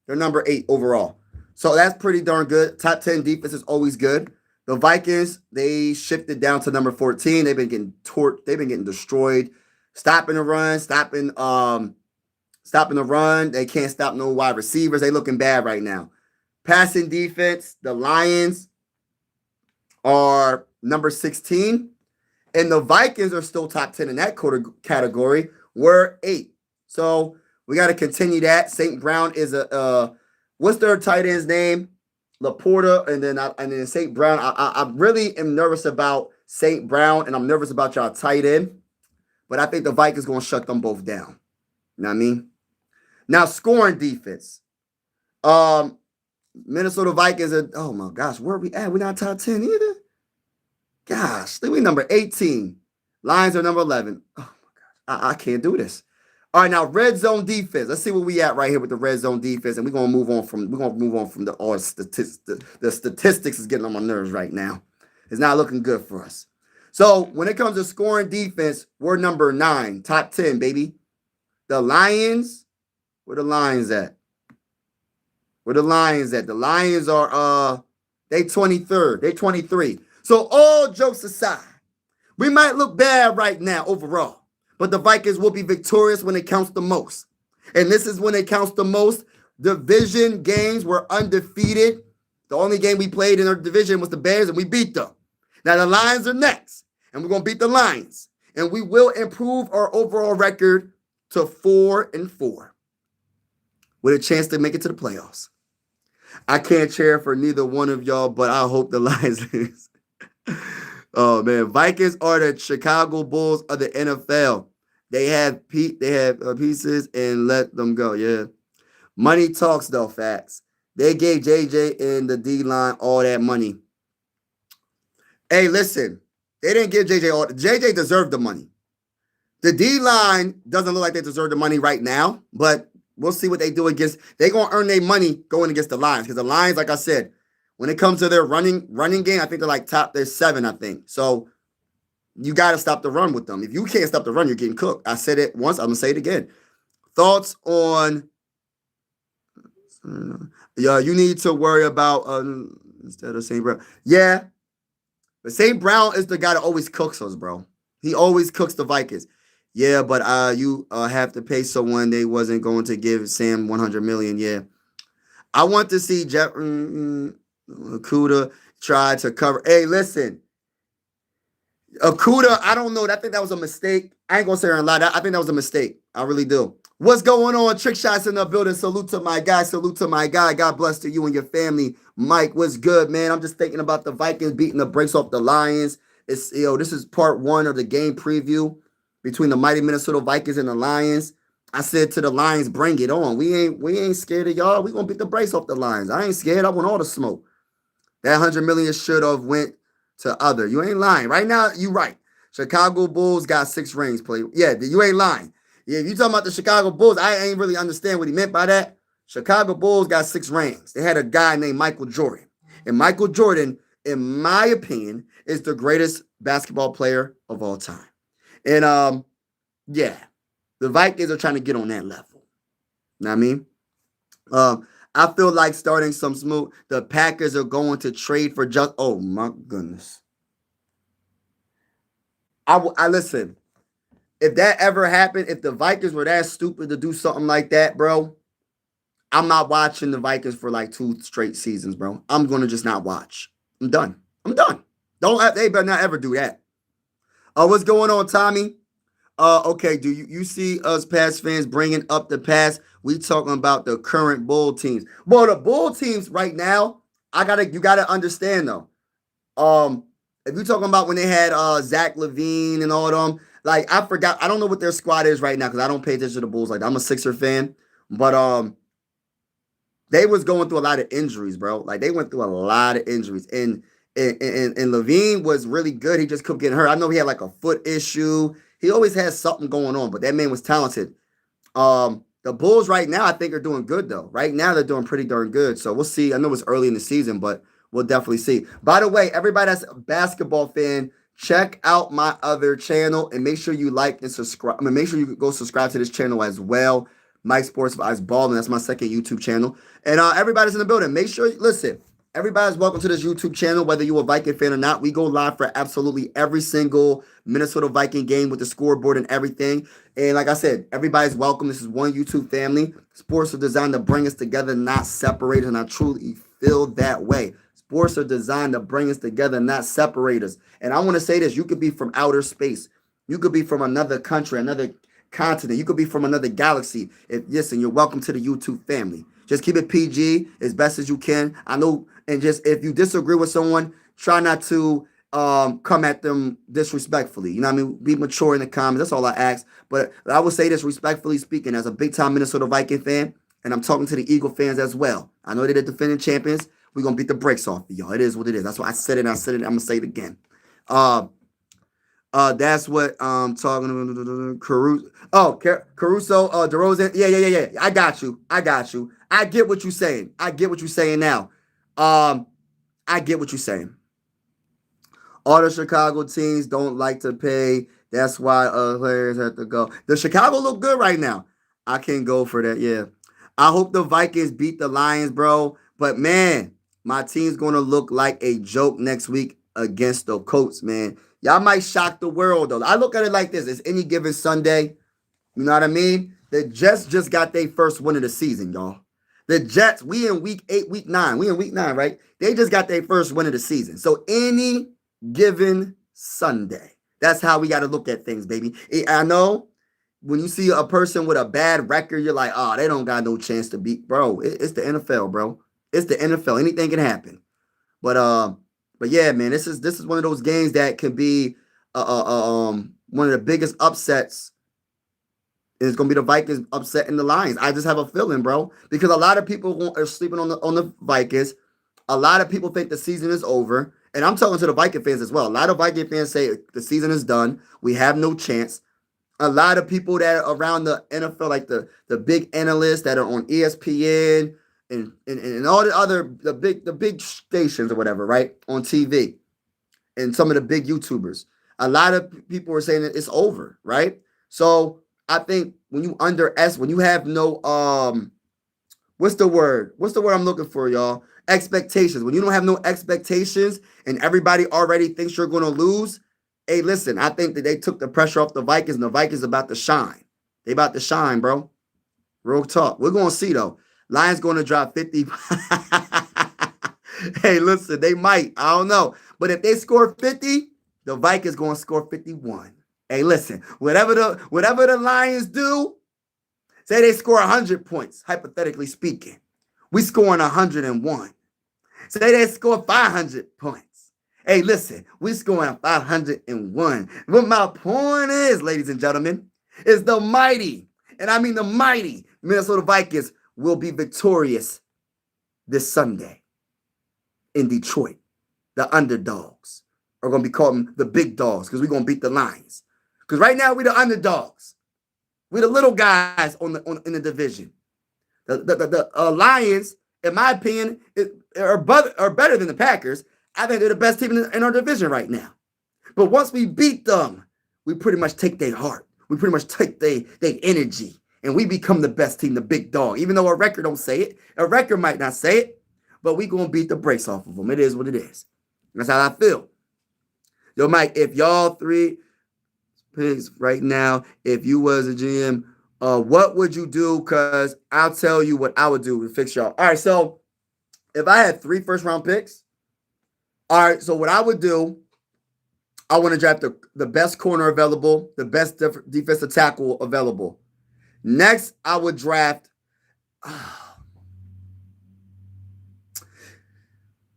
A: They're number 8 overall. So that's pretty darn good. Top 10 defense is always good. The Vikings, they shifted down to number 14. They've been getting torqued. They've been getting destroyed. Stopping the run, stopping the run. They can't stop no wide receivers. They looking bad right now. Passing defense, the Lions are number 16. And the Vikings are still top 10 in that category. We're 8. So we got to continue that. St. Brown is what's their tight end's name? Laporta, and then St. Brown. I really am nervous about St. Brown, and I'm nervous about y'all tight end. But I think the Vikings going to shut them both down. You know what I mean? Now, scoring defense. Minnesota Vikings are, oh my gosh, where are we at? We're not top 10 either. Gosh, we number 18. Lions are number 11. Oh my gosh, I can't do this. All right, now red zone defense. Let's see where we at right here with the red zone defense, and we're gonna move on from the statistics. The statistics is getting on my nerves right now. It's not looking good for us. So when it comes to scoring defense, we're number 9, top 10, baby. The Lions, where the Lions at? Where the Lions at? The Lions are they 23rd. They 23. So all jokes aside, we might look bad right now overall, but the Vikings will be victorious when it counts the most. And this is when it counts the most. Division games were undefeated. The only game we played in our division was the Bears, and we beat them. Now the Lions are next, and we're going to beat the Lions. And we will improve our overall record to 4-4 with a chance to make it to the playoffs. I can't cheer for neither one of y'all, but I hope the Lions lose. Oh man, Vikings are the Chicago Bulls of the NFL. They have pieces and let them go. Yeah, money talks though. Facts. They gave JJ and the D line all that money. Hey, listen, they didn't give JJ all. JJ deserved the money. The D line doesn't look like they deserve the money right now, but we'll see what they do against. They're gonna earn their money going against the Lions because the Lions, like I said, when it comes to their running game, I think they're like they're 7, I think. So you got to stop the run with them. If you can't stop the run, you're getting cooked. I said it once. I'm gonna say it again. Thoughts on? Yeah, you need to worry about instead of St. Brown. Yeah, but St. Brown is the guy that always cooks us, bro. He always cooks the Vikings. Yeah, but you have to pay someone. They wasn't going to give Sam 100 million. Yeah, I want to see Jeff Okuda try to cover. Hey, listen, Okuda, I don't know. I think that was a mistake. I ain't gonna say her a lot. I think that was a mistake. I really do. What's going on? Trick shots in the building. Salute to my guy. Salute to my guy. God bless to you and your family. Mike, what's good, man? I'm just thinking about the Vikings beating the brakes off the Lions. It's this is part one of the game preview between the mighty Minnesota Vikings and the Lions. I said to the Lions, bring it on. We ain't scared of y'all. We gonna beat the brakes off the Lions. I ain't scared. I want all the smoke. That 100 million should have went to other. You ain't lying. Right now, you right. Chicago Bulls got 6 rings, play. Yeah, you ain't lying. Yeah, if you talking about the Chicago Bulls, I ain't really understand what he meant by that. Chicago Bulls got 6 rings. They had a guy named Michael Jordan. And Michael Jordan, in my opinion, is the greatest basketball player of all time. And yeah, the Vikings are trying to get on that level. You know what I mean? I feel like starting some smooth. The Packers are going to trade for just. Oh my goodness. I listen. If that ever happened, if the Vikings were that stupid to do something like that, bro, I'm not watching the Vikings for like 2 straight seasons, bro. I'm gonna just not watch. I'm done. I'm done. They better not ever do that. What's going on, Tommy? Okay, do you see us past fans bringing up the past? We talking about the current Bull teams. Well, the Bull teams right now, you gotta understand though. Um, if you're talking about when they had Zach Levine and all of them, like I forgot, I don't know what their squad is right now because I don't pay attention to the Bulls like that. I'm a Sixer fan, but they was going through a lot of injuries, bro. Like they went through a lot of injuries, and Levine was really good. He just kept getting hurt. I know he had like a foot issue. He always has something going on, but that man was talented. The Bulls right now, I think, are doing good though. Right now, they're doing pretty darn good. So we'll see. I know it's early in the season, but we'll definitely see. By the way, everybody that's a basketball fan, check out my other channel and make sure you like and subscribe. I mean, make sure you go subscribe to this channel as well. Mike Sports Vibes Ball, and that's my second YouTube channel. And everybody's in the building. Make sure, listen, everybody's welcome to this YouTube channel, whether you're a Viking fan or not. We go live for absolutely every single Minnesota Viking game with the scoreboard and everything. And like I said, everybody's welcome. This is one YouTube family. Sports are designed to bring us together, not separate us, and I truly feel that way. Sports are designed to bring us together, not separate us. And I want to say this, you could be from outer space. You could be from another country, another continent. You could be from another galaxy. Listen, you're welcome to the YouTube family. Just keep it PG as best as you can. I know, and just if you disagree with someone, try not to come at them disrespectfully. You know what I mean? Be mature in the comments. That's all I ask. But I would say this respectfully speaking, as a big time Minnesota Viking fan, and I'm talking to the Eagle fans as well. I know they're the defending champions. We're gonna beat the brakes off of y'all. It is what it is. That's why I said it. I'm gonna say it again. That's what talking about Caruso. Oh, Caruso, DeRozan. Yeah. I got you. I get what you're saying. I get what you're saying now. I get what you're saying. All the Chicago teams don't like to pay. That's why players have to go. The Chicago look good right now. I can't go for that. Yeah. I hope the Vikings beat the Lions, bro. But man, my team's gonna look like a joke next week against the Colts, man. Y'all might shock the world, though. I look at it like this. It's any given Sunday. You know what I mean? The Jets just got their first win of the season, y'all. The Jets, we in week 8, week 9. We in week 9, right? They just got their first win of the season. So any given Sunday. That's how we got to look at things, baby. I know when you see a person with a bad record, you're like, oh, they don't got no chance to beat. Bro, it's the NFL, bro. It's the NFL. Anything can happen. But yeah, man, this is one of those games that could be one of the biggest upsets. And it's gonna be the Vikings upsetting the Lions. I just have a feeling, bro, because a lot of people are sleeping on the Vikings. A lot of people think the season is over, and I'm talking to the Viking fans as well. A lot of Viking fans say the season is done. We have no chance. A lot of people that are around the NFL, like the big analysts that are on ESPN and all the big stations or whatever, right, on TV, and some of the big YouTubers. A lot of people are saying that it's over, right? So I think when you have no what's the word? What's the word I'm looking for, y'all? Expectations. When you don't have no expectations and everybody already thinks you're going to lose, Hey, listen, I think that they took the pressure off the Vikings, and the Vikings about to shine. They about to shine, bro. Real talk. We're gonna see though. Lions going to drop 50. Hey, listen, they might. I don't know. But if they score 50, the Vikings going to score 51. Hey, listen, whatever the Lions do, say they score 100 points, hypothetically speaking. We scoring 101. Say they score 500 points. Hey, listen, we scoring 501. What my point is, ladies and gentlemen, is the mighty, and I mean the mighty Minnesota Vikings will be victorious this Sunday in Detroit. The underdogs are going to be called the big dogs because we're going to beat the Lions. Because right now, we're the underdogs. We're the little guys in the division. The Lions, in my opinion, are better than the Packers. I think they're the best team in our division right now. But once we beat them, we pretty much take their heart. We pretty much take their energy. And we become the best team, the big dog. Even though our record don't say it. Our record might not say it. But we're going to beat the brakes off of them. It is what it is. That's how I feel. Yo, Mike, if y'all three picks right now, if you was a GM, what would you do? Because I'll tell you what I would do to fix y'all. All right, so if I had 3 first-round picks, all right, so what I would do, I want to draft the best corner available, the best defensive tackle available. Next, I would draft.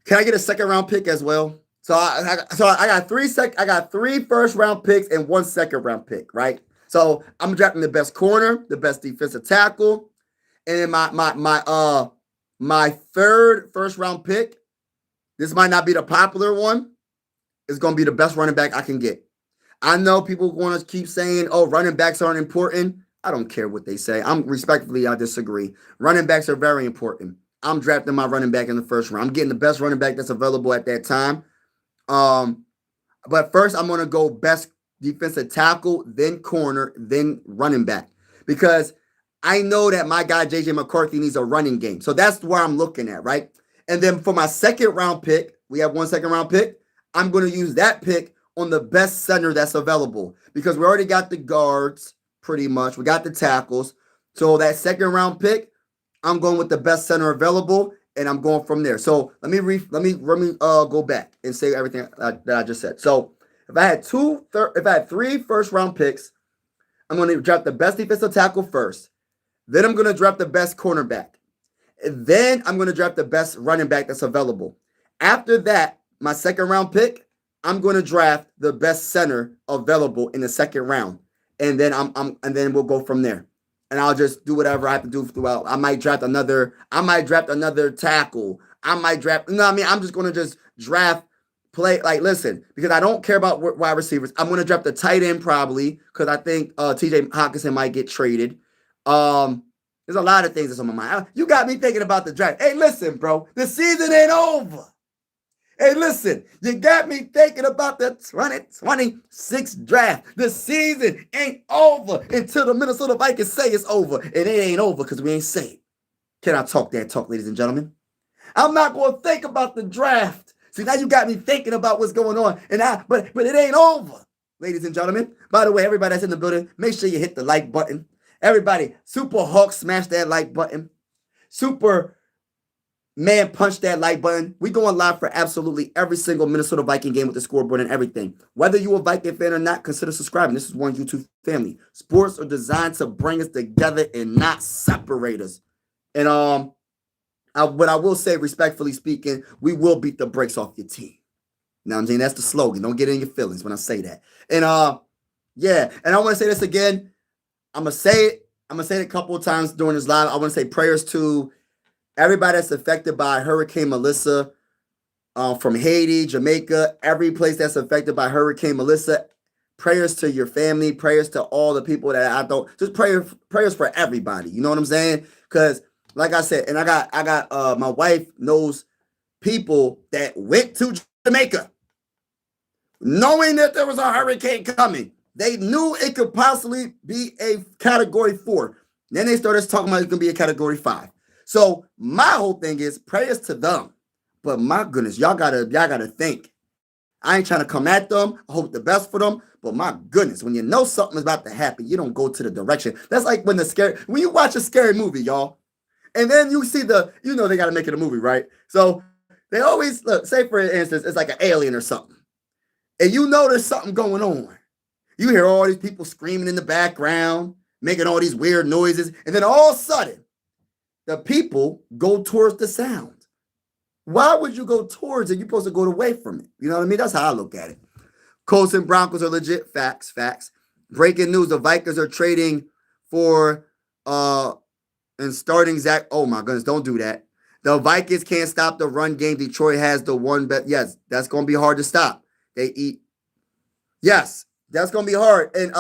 A: Can I get a second-round pick as well? So I got 3 first-round picks and 1 second-round pick, right? So I'm drafting the best corner, the best defensive tackle, and then my third first-round pick. This might not be the popular one. It's going to be the best running back I can get. I know people want to keep saying, "Oh, running backs aren't important." I don't care what they say. I disagree. Running backs are very important. I'm drafting my running back in the first round. I'm getting the best running back that's available at that time. But first, I'm going to go best defensive tackle, then corner, then running back. Because I know that my guy, J.J. McCarthy, needs a running game. So that's where I'm looking at, right? And then for my second round pick, we have 1 second round pick. I'm going to use that pick on the best center that's available. Because we already got the guards, pretty much. We got the tackles. So that second round pick, I'm going with the best center available, and I'm going from there. So let me go back and say everything that I just said. So if I had 3 first round picks, I'm going to draft the best defensive tackle first. Then I'm going to draft the best cornerback. And then I'm going to draft the best running back that's available. After that, my second round pick, I'm going to draft the best center available in the second round, and then and then we'll go from there. And I'll just do whatever I have to do throughout. I might draft another tackle. I'm just going to just draft play. Like, listen, because I don't care about wide receivers. I'm going to draft the tight end probably because I think TJ Hawkinson might get traded. There's a lot of things that's on my mind. You got me thinking about the draft. Hey, listen, bro, the season ain't over. Hey, listen, you got me thinking about the 2026 draft. The season ain't over until the Minnesota Vikings say it's over. And it ain't over because we ain't say it. Can I talk that talk, ladies and gentlemen? I'm not going to think about the draft. See, now you got me thinking about what's going on. But it ain't over, ladies and gentlemen. By the way, everybody that's in the building, make sure you hit the like button. Everybody, Super Hawk, smash that like button. Super Man, punch that like button. We going live for absolutely every single Minnesota Viking game with the scoreboard and everything. Whether you're a Viking fan or not, consider subscribing. This is one YouTube family. Sports are designed to bring us together and not separate us. And what I will say, respectfully speaking, we will beat the brakes off your team. Now I'm saying that's the slogan. Don't get in your feelings when I say that. And yeah, and I want to say this again. I'm gonna say it a couple of times during this live. I want to say prayers to everybody that's affected by Hurricane Melissa, from Haiti, Jamaica, every place that's affected by Hurricane Melissa. Prayers to your family, prayers to all the people that I don't, just prayers for everybody. You know what I'm saying? Because like I said, and I got my wife knows people that went to Jamaica knowing that there was a hurricane coming. They knew it could possibly be a category 4. Then they started talking about it's going to be a category 5. So my whole thing is prayers to them. But my goodness, y'all gotta think. I ain't trying to come at them. I hope the best for them. But my goodness, when you know something is about to happen, you don't go to the direction. That's like when you watch a scary movie, y'all, and then you see they got to make it a movie, right? So they always look, say for instance, it's like an alien or something, and you know there's something going on. You hear all these people screaming in the background, making all these weird noises, and then all of a sudden, the people go towards the sound. Why would you go towards it? You're supposed to go away from it. You know what I mean? That's how I look at it. Colts and Broncos are legit. Facts. Breaking news: the Vikings are trading for and starting Zach. Oh my goodness! Don't do that. The Vikings can't stop the run game. Detroit has the one bet. Yes, that's going to be hard to stop. They eat. Yes, that's going to be hard. And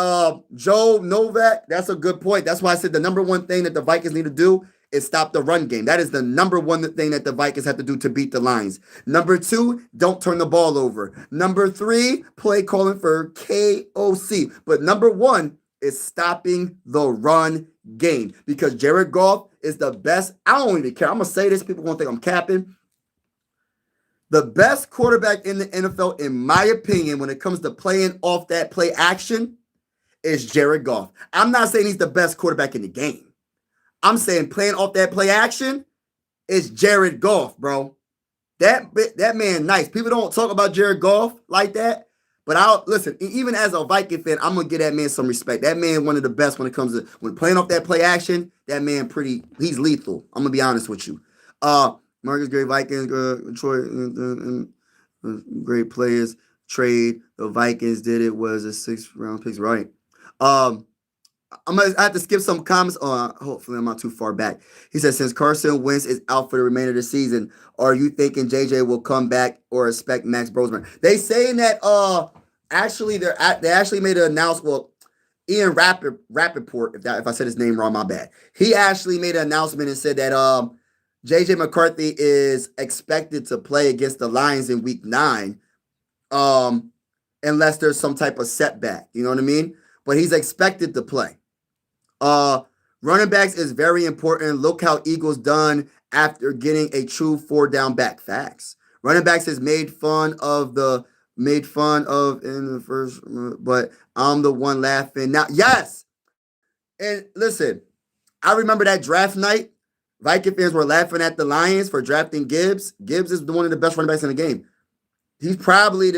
A: Joe Novak, that's a good point. That's why I said the number one thing that the Vikings need to do is stop the run game. That is the number one thing that the Vikings have to do to beat the Lions. Number 2, don't turn the ball over. Number 3, play calling for KOC. But number 1 is stopping the run game because Jared Goff is the best. I don't even care. I'm going to say this. People won't think I'm capping. The best quarterback in the NFL, in my opinion, when it comes to playing off that play action, is Jared Goff. I'm not saying he's the best quarterback in the game. I'm saying playing off that play action is Jared Goff, bro. That man nice. People don't talk about Jared Goff like that. But listen, even as a Viking fan, I'm going to give that man some respect. That man one of the best when it comes to when playing off that play action. That man he's lethal. I'm going to be honest with you. Marcus Gray, Vikings, Detroit, great players. Trade. The Vikings did it. Was a 6th round picks, right? I have to skip some comments. Hopefully I'm not too far back. He said, since Carson Wentz is out for the remainder of the season, are you thinking JJ will come back or expect Max Brosman? They saying that actually they actually made an announcement. Well, Ian Rappaport, if I said his name wrong, my bad. He actually made an announcement and said that JJ McCarthy is expected to play against the Lions in week 9, unless there's some type of setback. You know what I mean? But he's expected to play. Running backs is very important. Look how Eagles done after getting a true 4-down back. Facts. Running backs is made fun of in the first, but I'm the one laughing now. Yes. And listen, I remember that draft night. Viking fans were laughing at the Lions for drafting Gibbs. Gibbs is one of the best running backs in the game. He's probably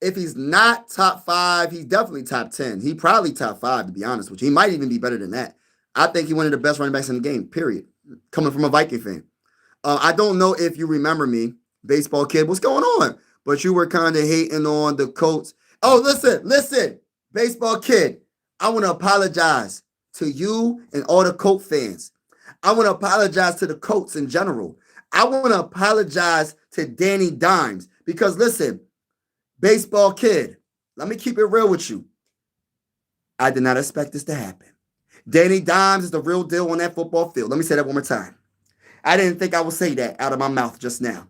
A: if he's not top 5, he's definitely top 10. He probably top 5, to be honest with you. He might even be better than that. I think he's one of the best running backs in the game, period. Coming from a Viking fan. I don't know if you remember me, baseball kid. What's going on? But you were kind of hating on the Colts. Oh, listen, baseball kid. I want to apologize to you and all the Colt fans. I want to apologize to the Colts in general. I want to apologize to Danny Dimes because, listen, baseball kid, let me keep it real with you. I did not expect this to happen. Danny Dimes is the real deal on that football field. Let me say that one more time. I didn't think I would say that out of my mouth just now.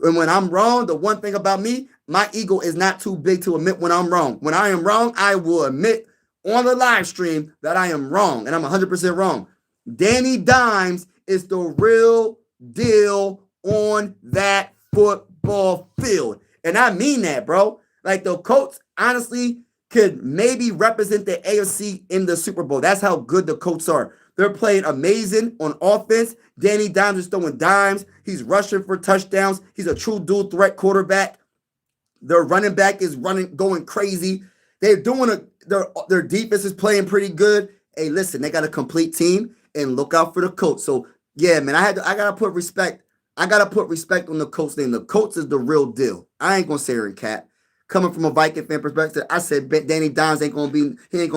A: And when I'm wrong, the one thing about me, my ego is not too big to admit when I'm wrong. When I am wrong, I will admit on the live stream that I am wrong, and I'm 100% wrong. Danny Dimes is the real deal on that football field. And I mean that, bro. Like the Colts, honestly, could maybe represent the AFC in the Super Bowl. That's how good the Colts are. They're playing amazing on offense. Danny Dimes is throwing dimes. He's rushing for touchdowns. He's a true dual threat quarterback. Their running back is going crazy. They're doing their defense is playing pretty good. Hey, listen, they got a complete team, and look out for the Colts. So yeah, man, I gotta put respect. I gotta put respect on the Colts name. The Colts is the real deal. I ain't gonna say her in cat. Coming from a Viking fan perspective, I said Danny Dimes ain't gonna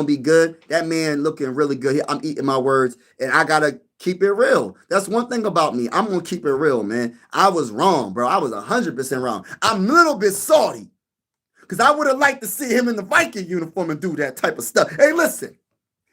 A: be good. That man looking really good. I'm eating my words, and I gotta keep it real. That's one thing about me. I'm gonna keep it real, man. I was wrong, bro. I was 100% wrong. I'm a little bit salty because I would have liked to see him in the Viking uniform and do that type of stuff. Hey, listen,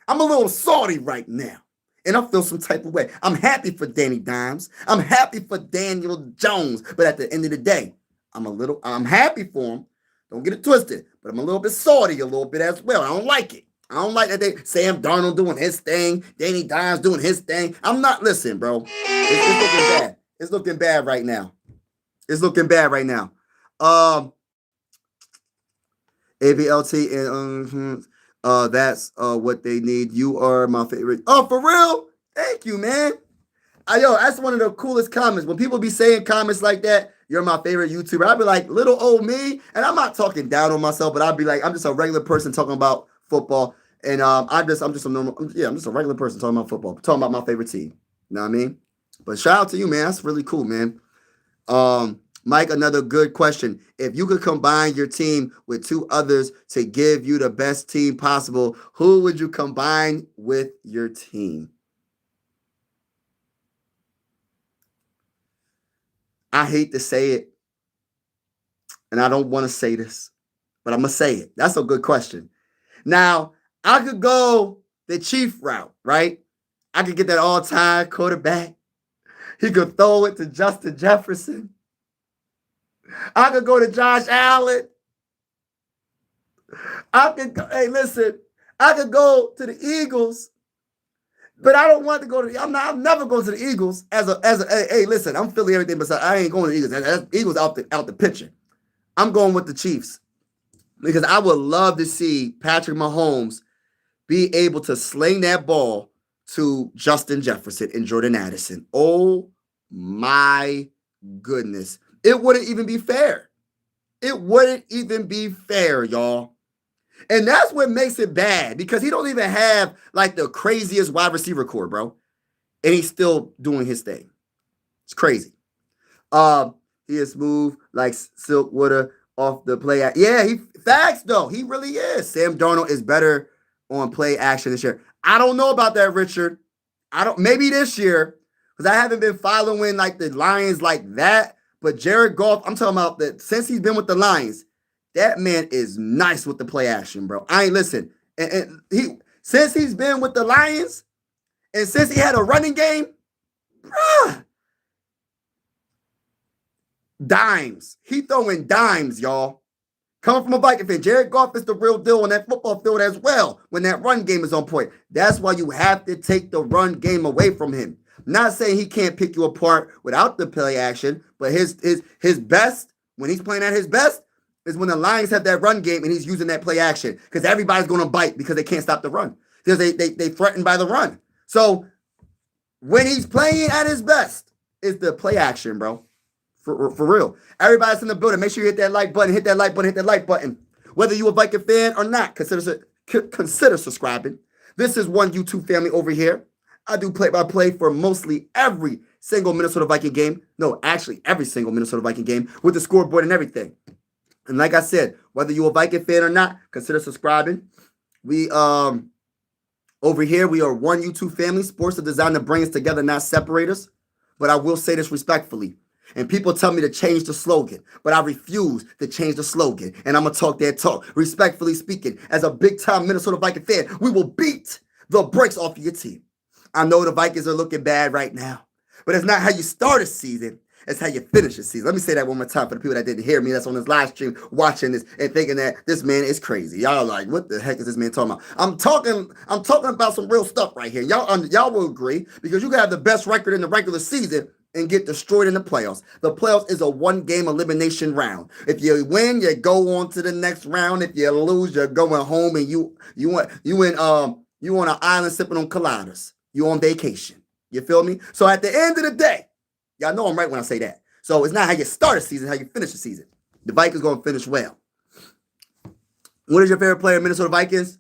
A: I'm a little salty right now. And I feel some type of way. I'm happy for Danny Dimes. I'm happy for Daniel Jones. But at the end of the day, I'm happy for him. Don't get it twisted. But I'm a little bit salty a little bit as well. I don't like it. I don't like that they Sam Darnold doing his thing, Danny Dimes doing his thing. Listen, bro. It's looking bad. It's looking bad right now. It's looking bad right now. ABLT and that's what they need. You are my favorite. Oh, for real? Thank you, man. Yo, that's one of the coolest comments. When people be saying comments like that, you're my favorite YouTuber. I'd be like, little old me, and I'm not talking down on myself, but I'd be like, I'm just a regular person talking about football, and I'm just a normal, I'm just a regular person talking about football, talking about my favorite team. You know what I mean? But shout out to you, man. That's really cool, man. Mike, another good question. If you could combine your team with two others to give you the best team possible, who would you combine with your team? I hate to say it, and I don't want to say this, but I'm going to say it. That's a good question. Now, I could go the Chief route, right? I could get that all-time quarterback. He could throw it to Justin Jefferson. I could go to Josh Allen. Hey, listen, I could go to the Eagles, but I don't want to go to I'm never going to the Eagles hey, listen, I'm Philly everything, but I ain't going to the Eagles. That's Eagles out the picture. I'm going with the Chiefs because I would love to see Patrick Mahomes be able to sling that ball to Justin Jefferson and Jordan Addison. Oh my goodness. It wouldn't even be fair. It wouldn't even be fair, y'all. And that's what makes it bad because he don't even have like the craziest wide receiver core, bro. And he's still doing his thing. It's crazy. He is smooth like silk water off the play. Yeah, facts though. He really is. Sam Darnold is better on play action this year. I don't know about that, Richard. Maybe this year because I haven't been following like the Lions like that. But Jared Goff, I'm talking about that since he's been with the Lions, that man is nice with the play action, bro. Listen. And since he's been with the Lions and since he had a running game, bruh, dimes. He throwing dimes, y'all. Coming from a Viking fan, Jared Goff is the real deal on that football field as well when that run game is on point. That's why you have to take the run game away from him. Not saying he can't pick you apart without the play action, but his best, when he's playing at his best, is when the Lions have that run game and he's using that play action because everybody's going to bite because they can't stop the run because they threatened by the run. So when he's playing at his best, it's the play action, bro. For real. Everybody's in the building. Make sure you hit that like button, hit that like button, hit that like button. Whether you're a Viking fan or not, consider subscribing. This is one YouTube family over here. I do play-by-play for mostly every single Minnesota Viking game. No, actually every single Minnesota Viking game with the scoreboard and everything. And like I said, whether you're a Viking fan or not, consider subscribing. We over here, we are one YouTube family. Sports are designed to bring us together, not separate us. But I will say this respectfully. And people tell me to change the slogan, but I refuse to change the slogan. And I'm going to talk that talk. Respectfully speaking, as a big-time Minnesota Viking fan, we will beat the brakes off of your team. I know the Vikings are looking bad right now, but it's not how you start a season. It's how you finish a season. Let me say that one more time for the people that didn't hear me. That's on this live stream watching this and thinking that this man is crazy. Y'all are like, what the heck is this man talking about? I'm talking about some real stuff right here. Y'all will agree because you can have the best record in the regular season and get destroyed in the playoffs. The playoffs is a one-game elimination round. If you win, you go on to the next round. If you lose, you're going home and you on an island sipping on coladas. You on vacation. You feel me? So at the end of the day, y'all know I'm right when I say that. So it's not how you start a season, how you finish the season. The Vikings going to finish well. What is your favorite player in Minnesota Vikings?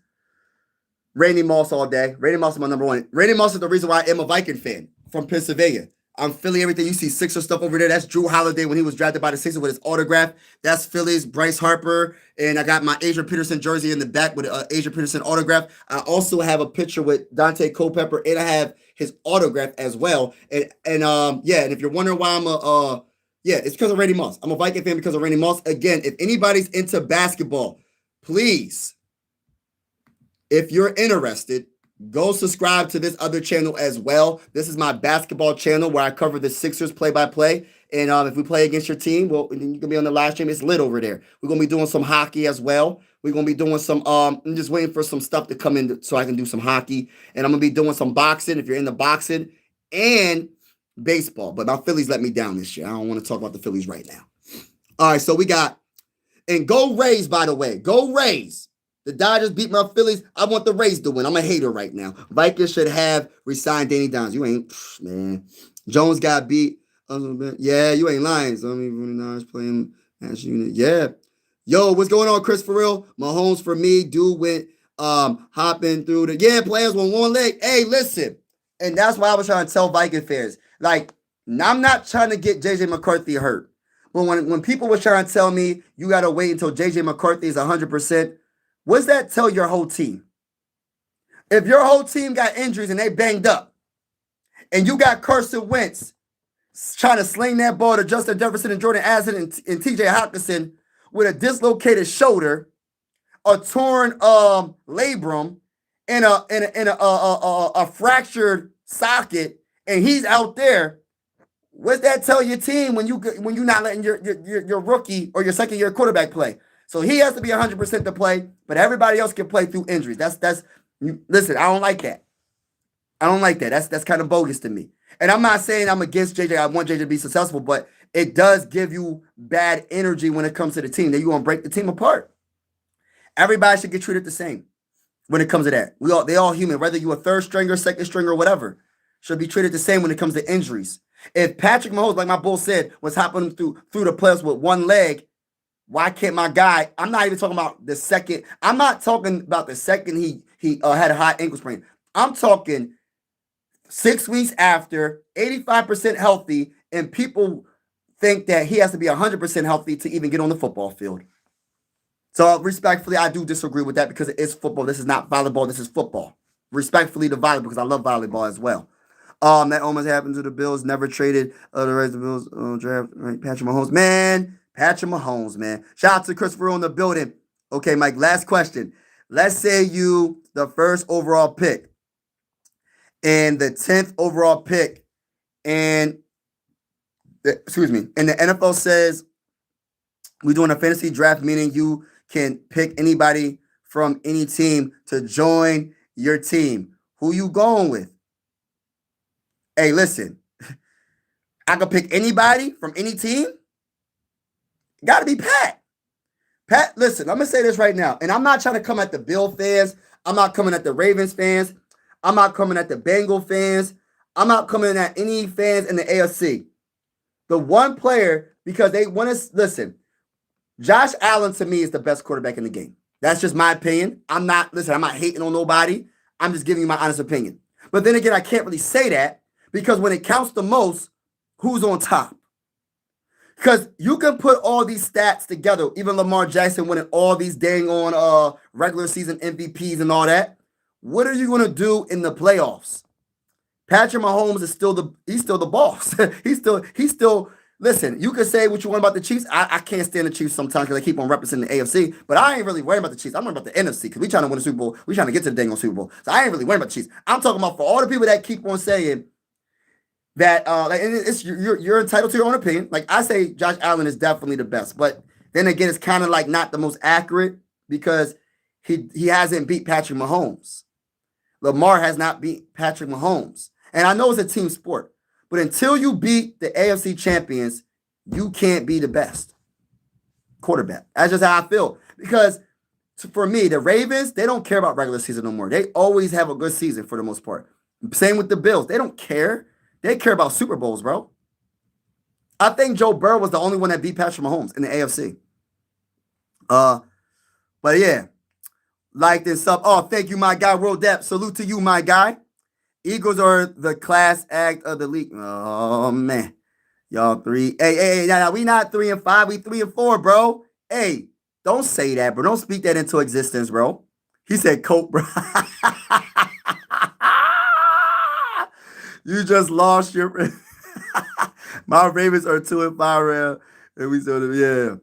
A: Randy Moss all day. Randy Moss is my number one. Randy Moss is the reason why I am a Viking fan from Pennsylvania. I'm Philly, everything. You see Sixer stuff over there. That's Drew Holiday when he was drafted by the Sixers with his autograph. That's Philly's Bryce Harper. And I got my Adrian Peterson jersey in the back with Adrian Peterson autograph. I also have a picture with Dante Culpepper, and I have his autograph as well. And if you're wondering why I'm it's because of Randy Moss. I'm a Viking fan because of Randy Moss. Again, if anybody's into basketball, please, if you're interested, go subscribe to this other channel as well. This is my basketball channel where I cover the Sixers play-by-play. And if we play against your team, well, you can be on the live stream. It's lit over there. We're going to be doing some hockey as well. We're going to be doing some, I'm just waiting for some stuff to come in so I can do some hockey. And I'm going to be doing some boxing if you're into boxing and baseball. But my Phillies let me down this year. I don't want to talk about the Phillies right now. All right, so we got And go Rays, by the way. Go Rays. The Dodgers beat my Phillies. I want the Rays to win. I'm a hater right now. Vikings should have resigned Danny Downs. You ain't, man. Jones got beat. Yeah, you ain't lying. So, I mean, Niners playing national unit. Yeah. Yo, what's going on, Chris? For real? Mahomes for me. Dude went hopping through the players with one leg. Hey, listen. And that's why I was trying to tell Viking fans. Like, I'm not trying to get JJ McCarthy hurt. But when people were trying to tell me you got to wait until JJ McCarthy is 100%, what's that tell your whole team? If your whole team got injuries and they banged up, and you got Carson Wentz trying to sling that ball to Justin Jefferson and Jordan Addison and TJ Hawkinson with a dislocated shoulder, a torn labrum, and a fractured socket, and he's out there. What's that tell your team when you're not letting your rookie or your second year quarterback play? So he has to be 100% to play, but everybody else can play through injuries. Listen, I don't like that. I don't like that. That's kind of bogus to me. And I'm not saying I'm against JJ. I want JJ to be successful, but it does give you bad energy when it comes to the team. That you want to break the team apart. Everybody should get treated the same when it comes to that. They all human, whether you a third stringer, second stringer, whatever, should be treated the same when it comes to injuries. If Patrick Mahomes, like my bull said, was hopping through the playoffs with one leg, why can't my guy? I'm not even talking about the second. I'm not talking about the second he had a high ankle sprain. I'm talking 6 weeks after, 85% healthy, and people think that he has to be 100% healthy to even get on the football field. So respectfully, I do disagree with that because it is football. This is not volleyball. This is football. Respectfully to volleyball because I love volleyball as well. That almost happened to the Bills. Never traded the rest of the Bills draft. Right, Patrick Mahomes, man. Patrick Mahomes, man. Shout out to Christopher in the building. Okay, Mike. Last question. Let's say you the first overall pick and the 10th overall pick, and the NFL says we're doing a fantasy draft, meaning you can pick anybody from any team to join your team. Who you going with? Hey, listen, I could pick anybody from any team. Got to be Pat. Pat, listen, I'm going to say this right now, and I'm not trying to come at the Bill fans. I'm not coming at the Ravens fans. I'm not coming at the Bengal fans. I'm not coming at any fans in the AFC. The one player, because they want to, listen, Josh Allen to me is the best quarterback in the game. That's just my opinion. I'm not hating on nobody. I'm just giving you my honest opinion. But then again, I can't really say that because when it counts the most, who's on top? Because you can put all these stats together, even Lamar Jackson winning all these dang on regular season MVPs and all that. What are you going to do in the playoffs? Patrick Mahomes is still the boss. he's still listen, you can say what you want about the Chiefs. I can't stand the Chiefs sometimes because they keep on representing the AFC, but I ain't really worried about the Chiefs. I'm worried about the NFC because we trying to win the Super Bowl. We trying to get to the dang on Super Bowl. So I ain't really worried about the Chiefs. I'm talking about for all the people that keep on saying that it's you're entitled to your own opinion. Like I say Josh Allen is definitely the best, but then again it's kind of like not the most accurate because he hasn't beat Patrick Mahomes. Lamar has not beat Patrick Mahomes. And I know it's a team sport, but until you beat the AFC champions, you can't be the best quarterback. That's just how I feel. Because for me, the Ravens, they don't care about regular season no more. They always have a good season for the most part. Same with the Bills. They don't care. They care about Super Bowls, bro. I think Joe Burrow was the only one that beat Patrick Mahomes in the AFC. But yeah, like this up. Oh, thank you, my guy, World Depth. Salute to you, my guy. Eagles are the class act of the league. Oh man, y'all three. Hey, now we not 3 and 5. We 3 and 4, bro. Hey, don't say that, bro. Don't speak that into existence, bro. He said coke, bro. You just lost your. My Ravens are 2 and 5 round, and we still yeah.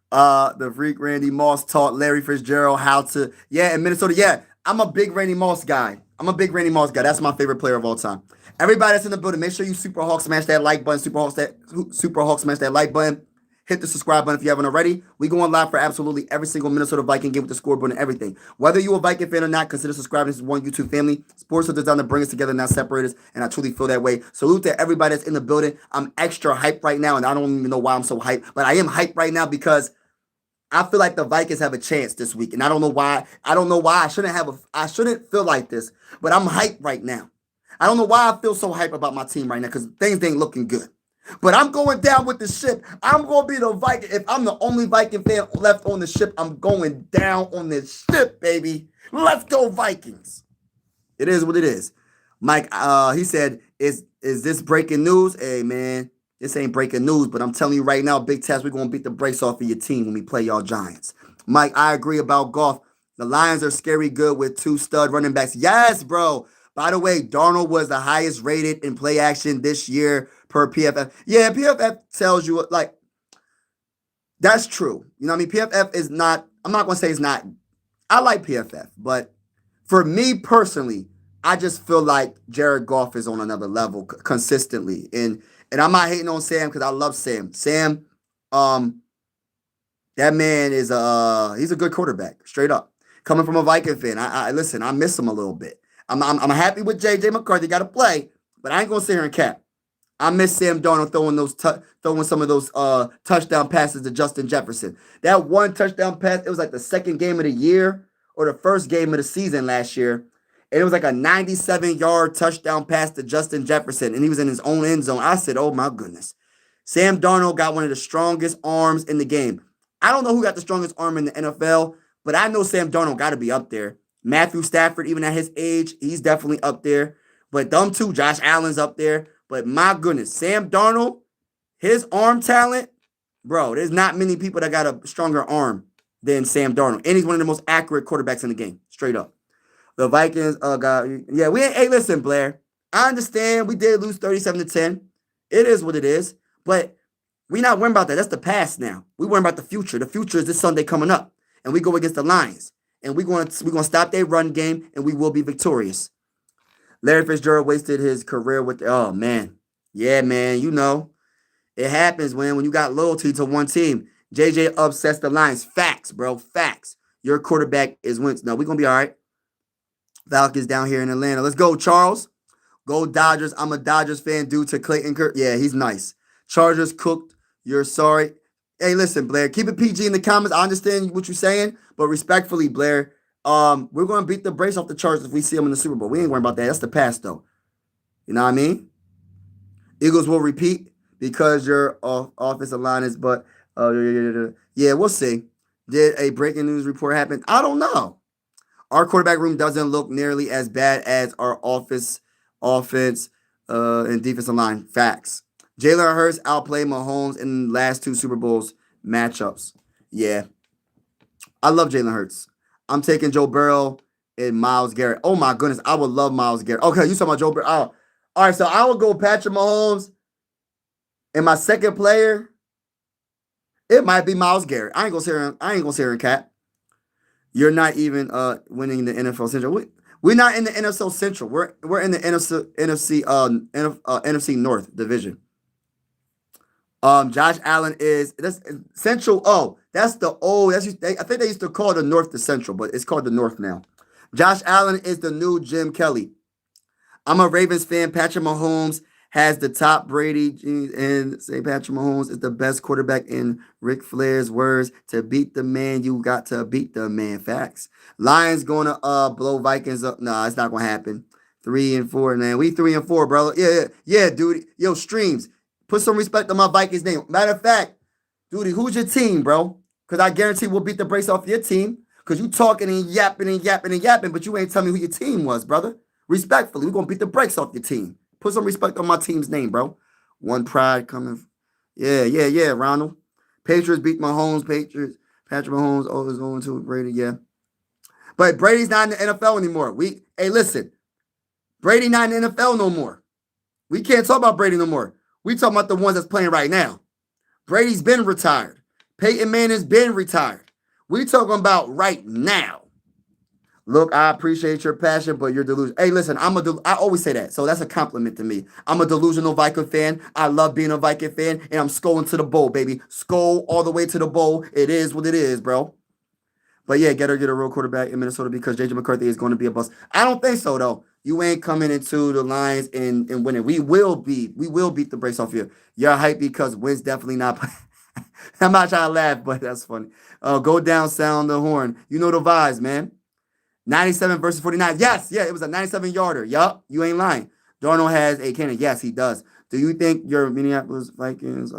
A: The freak Randy Moss taught Larry Fitzgerald how to in Minnesota. Yeah, I'm a big Randy Moss guy. That's my favorite player of all time. Everybody that's in the building, make sure you Super Hawk smash that like button. Super Hawk smash that like button. Hit the subscribe button if you haven't already. We go on live for absolutely every single Minnesota Viking game with the scoreboard and everything. Whether you're a Viking fan or not, consider subscribing to one YouTube family. Sports are designed to bring us together, not separate us, and I truly feel that way. Salute to everybody that's in the building. I'm extra hyped right now, and I don't even know why I'm so hyped, but I am hyped right now because I feel like the Vikings have a chance this week, and I don't know why. I don't know why I shouldn't feel like this, but I'm hyped right now. I don't know why I feel so hype about my team right now because things ain't looking good. But I'm going down with the ship. I'm going to be the Viking. If I'm the only Viking fan left on the ship, I'm going down on this ship, baby. Let's go, Vikings. It is what it is. Mike, he said, is this breaking news? Hey, man, this ain't breaking news, but I'm telling you right now, Big Test, we're going to beat the brakes off of your team when we play y'all Giants. Mike, I agree about golf. The Lions are scary good with two stud running backs. Yes, bro. By the way, Darnold was the highest rated in play action this year per PFF. Yeah, PFF tells you, like, that's true. You know what I mean? PFF is not, I'm not going to say it's not, I like PFF, but for me personally, I just feel like Jared Goff is on another level consistently. And I'm not hating on Sam because I love Sam. Sam, um, that man is he's a good quarterback, straight up. Coming from a Viking fan, I listen. I miss him a little bit. I'm happy with J.J. McCarthy. Got to play, but I ain't gonna sit here and cap. I miss Sam Darnold throwing some of those touchdown passes to Justin Jefferson. That one touchdown pass, it was like the second game of the year or the first game of the season last year. And it was like a 97-yard touchdown pass to Justin Jefferson, and he was in his own end zone. I said, oh my goodness. Sam Darnold got one of the strongest arms in the game. I don't know who got the strongest arm in the NFL, but I know Sam Darnold got to be up there. Matthew Stafford, even at his age, he's definitely up there. But them two, Josh Allen's up there. But my goodness, Sam Darnold, his arm talent, bro, there's not many people that got a stronger arm than Sam Darnold. And he's one of the most accurate quarterbacks in the game, straight up. The Vikings, hey, listen, Blair. I understand we did lose 37-10. It is what it is. But we not worrying about that. That's the past now. We worrying about the future. The future is this Sunday coming up. And we go against the Lions. And we're gonna stop their run game, and we will be victorious. Larry Fitzgerald wasted his career with, oh, man. Yeah, man, you know. It happens when you got loyalty to one team. JJ upsets the Lions. Facts, bro. Facts. Your quarterback is Wentz. No, we're going to be all right. Falcons down here in Atlanta. Let's go, Charles. Go Dodgers. I'm a Dodgers fan due to Clayton Kirk. Yeah, he's nice. Chargers cooked. You're sorry. Hey, listen, Blair. Keep it PG in the comments. I understand what you're saying, but respectfully, Blair, we're going to beat the brace off the Chargers if we see them in the Super Bowl. We ain't worrying about that. That's the past, though. You know what I mean? Eagles will repeat because your offensive line is, but yeah, we'll see. Did a breaking news report happen? I don't know. Our quarterback room doesn't look nearly as bad as our offense, and defensive line. Facts. Jalen Hurts outplayed Mahomes in the last two Super Bowls matchups. Yeah. I love Jalen Hurts. I'm taking Joe Burrow and Myles Garrett. Oh, my goodness. I would love Myles Garrett. Okay, you talking about Joe Burrow. Oh. All right, so I would go Patrick Mahomes. And my second player, it might be Myles Garrett. I ain't gonna say her and cat. You're not even winning the NFL Central. We're not in the NFC Central. We're in the NFC North division. Josh Allen that's Central. Oh, that's the old. I think they used to call the North the Central, but it's called the North now. Josh Allen is the new Jim Kelly. I'm a Ravens fan. Patrick Mahomes has the top Brady genes, and say Patrick Mahomes is the best quarterback in Ric Flair's words. To beat the man, you got to beat the man. Facts. Lions going to blow Vikings up. Nah, it's not going to happen. 3-4, man. We 3-4, bro. Yeah, dude. Yo, streams. Put some respect on my Vikings name. Matter of fact, dude, who's your team, bro? Because I guarantee we'll beat the brace off your team. Because you talking and yapping, but you ain't telling me who your team was, brother. Respectfully, we're going to beat the brakes off your team. Put some respect on my team's name, bro. One pride coming. Yeah, Ronald. Patriots beat Mahomes. Patrick Mahomes always going to Brady, yeah. But Brady's not in the NFL anymore. Hey, listen. Brady not in the NFL no more. We can't talk about Brady no more. We talking about the ones that's playing right now. Brady's been retired. Peyton Manning's been retired. We talking about right now. Look, I appreciate your passion, but you're delusional. Hey, listen, I always say that, so that's a compliment to me. I'm a delusional Viking fan. I love being a Viking fan, and I'm skolling to the bowl, baby. Skol all the way to the bowl. It is what it is, bro. But yeah, get a real quarterback in Minnesota because J.J. McCarthy is going to be a bust. I don't think so, though. You ain't coming into the Lions and winning. We will beat the brakes off you. You're hyped because Wentz definitely not. I'm not trying to laugh, but that's funny. Go down, sound the horn. You know the vibes, man. 97 versus 49. Yes, yeah, it was a 97 yarder. Yup, you ain't lying. Darnold has a cannon. Yes, he does. Do you think your Minneapolis Vikings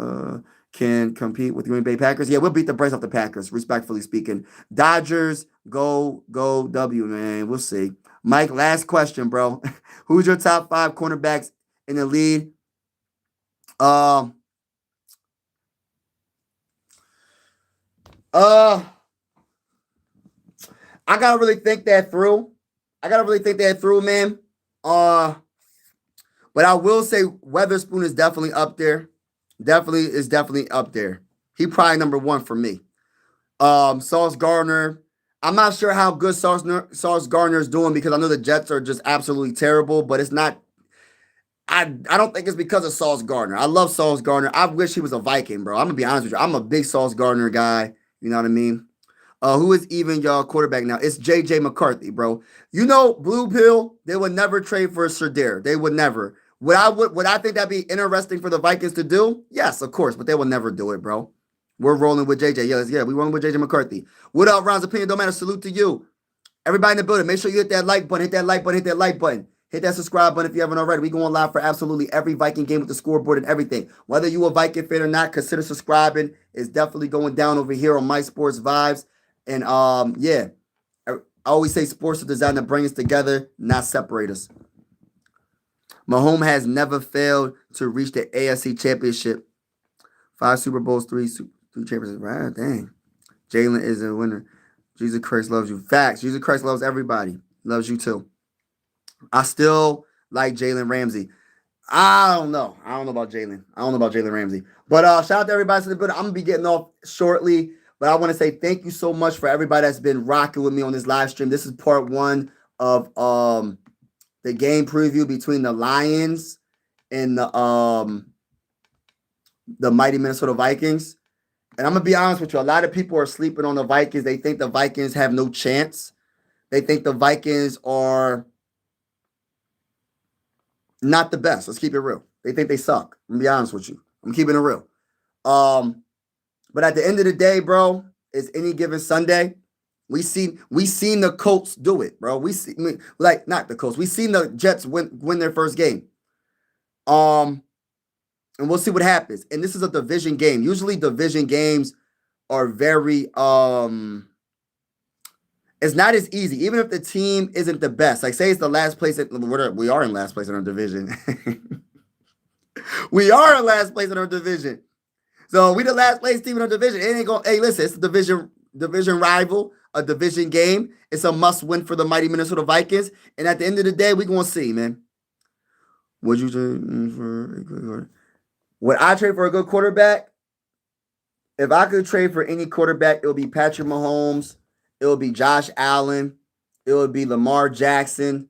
A: can compete with Green Bay Packers? Yeah, we'll beat the brakes off the Packers, respectfully speaking. Dodgers, go W, man. We'll see. Mike, last question, bro. Who's your top 5 cornerbacks in the league? Um, uh, I gotta really think that through. Man. Uh, but I will say Weatherspoon is definitely up there. Definitely up there. He probably number 1 for me. Sauce Gardner. I'm not sure how good Sauce Gardner is doing because I know the Jets are just absolutely terrible, but it's not. I don't think it's because of Sauce Gardner. I love Sauce Gardner. I wish he was a Viking, bro. I'm gonna be honest with you. I'm a big Sauce Gardner guy. You know what I mean? Who is even y'all quarterback now? It's JJ McCarthy, bro. You know, Blue Pill, they would never trade for Shadir. They would never. Would I think that'd be interesting for the Vikings to do? Yes, of course, but they will never do it, bro. We're rolling with JJ. Yeah, we rolling with JJ McCarthy. What up, Ron's opinion? Don't matter. Salute to you. Everybody in the building, make sure you hit that like button, hit that like button, hit that like button. Hit that subscribe button if you haven't already. We going live for absolutely every Viking game with the scoreboard and everything. Whether you a Viking fan or not, consider subscribing. It's definitely going down over here on My Sports Vibes. And yeah, I always say sports are designed to bring us together, not separate us. Mahomes has never failed to reach the AFC Championship. 5 Super Bowls, 3 championships. Right, dang. Jalen is a winner. Jesus Christ loves you. Facts. Jesus Christ loves everybody. Loves you too. I still like Jalen Ramsey. I don't know. I don't know about Jalen Ramsey. But shout out to everybody in the building. I'm gonna be getting off shortly. But I want to say thank you so much for everybody that's been rocking with me on this live stream. This is part 1 of the game preview between the Lions and the mighty Minnesota Vikings. And I'm gonna be honest with you, a lot of people are sleeping on the Vikings. They think the Vikings have no chance. They think the Vikings are not the best. Let's keep it real. They think they suck. I'm gonna be honest with you. I'm keeping it real. But at the end of the day, bro, it's any given Sunday. We seen the Colts do it, bro. Not the Colts. We seen the Jets win their first game. And we'll see what happens. And this is a division game. Usually division games are very it's not as easy, even if the team isn't the best. Like, say it's the last place. We are in last place in our division. We are in last place in our division. So we the last place team in our division. It ain't going. Hey, listen, it's a division rival, a division game. It's a must win for the mighty Minnesota Vikings. And at the end of the day, we gonna see, man. Would you trade for a good quarterback? Would I trade for a good quarterback? If I could trade for any quarterback, it would be Patrick Mahomes. It would be Josh Allen. It would be Lamar Jackson.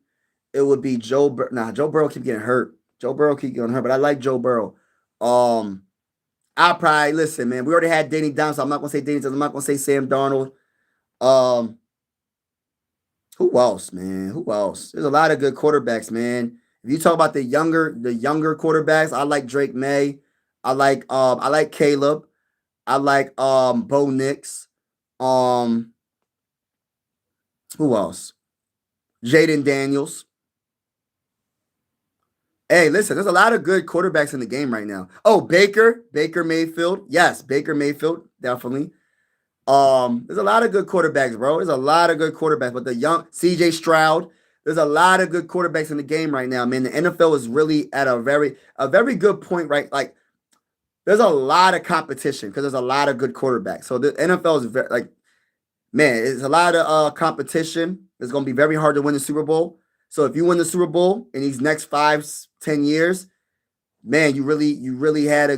A: It would be Joe Burrow. Nah, Joe Burrow keep getting hurt. But I like Joe Burrow. I'll probably listen, man. We already had Danny Dimes, so I'm not gonna say Danny Dimes. I'm not gonna say Sam Darnold. Who else, man? Who else? There's a lot of good quarterbacks, man. If you talk about the younger quarterbacks, I like Drake May. I like Caleb. I like Bo Nix. Who else? Jaden Daniels. Hey, listen, there's a lot of good quarterbacks in the game right now. Oh, Baker Mayfield. Yes, Baker Mayfield, definitely. There's a lot of good quarterbacks, bro. There's a lot of good quarterbacks, but the young CJ Stroud, there's a lot of good quarterbacks in the game right now, man. The NFL is really at a very good point, right? Like, there's a lot of competition because there's a lot of good quarterbacks. So the NFL is very, like, man, it's a lot of competition. It's going to be very hard to win the Super Bowl. So if you win the Super Bowl in these next 5-10 years, man, you really have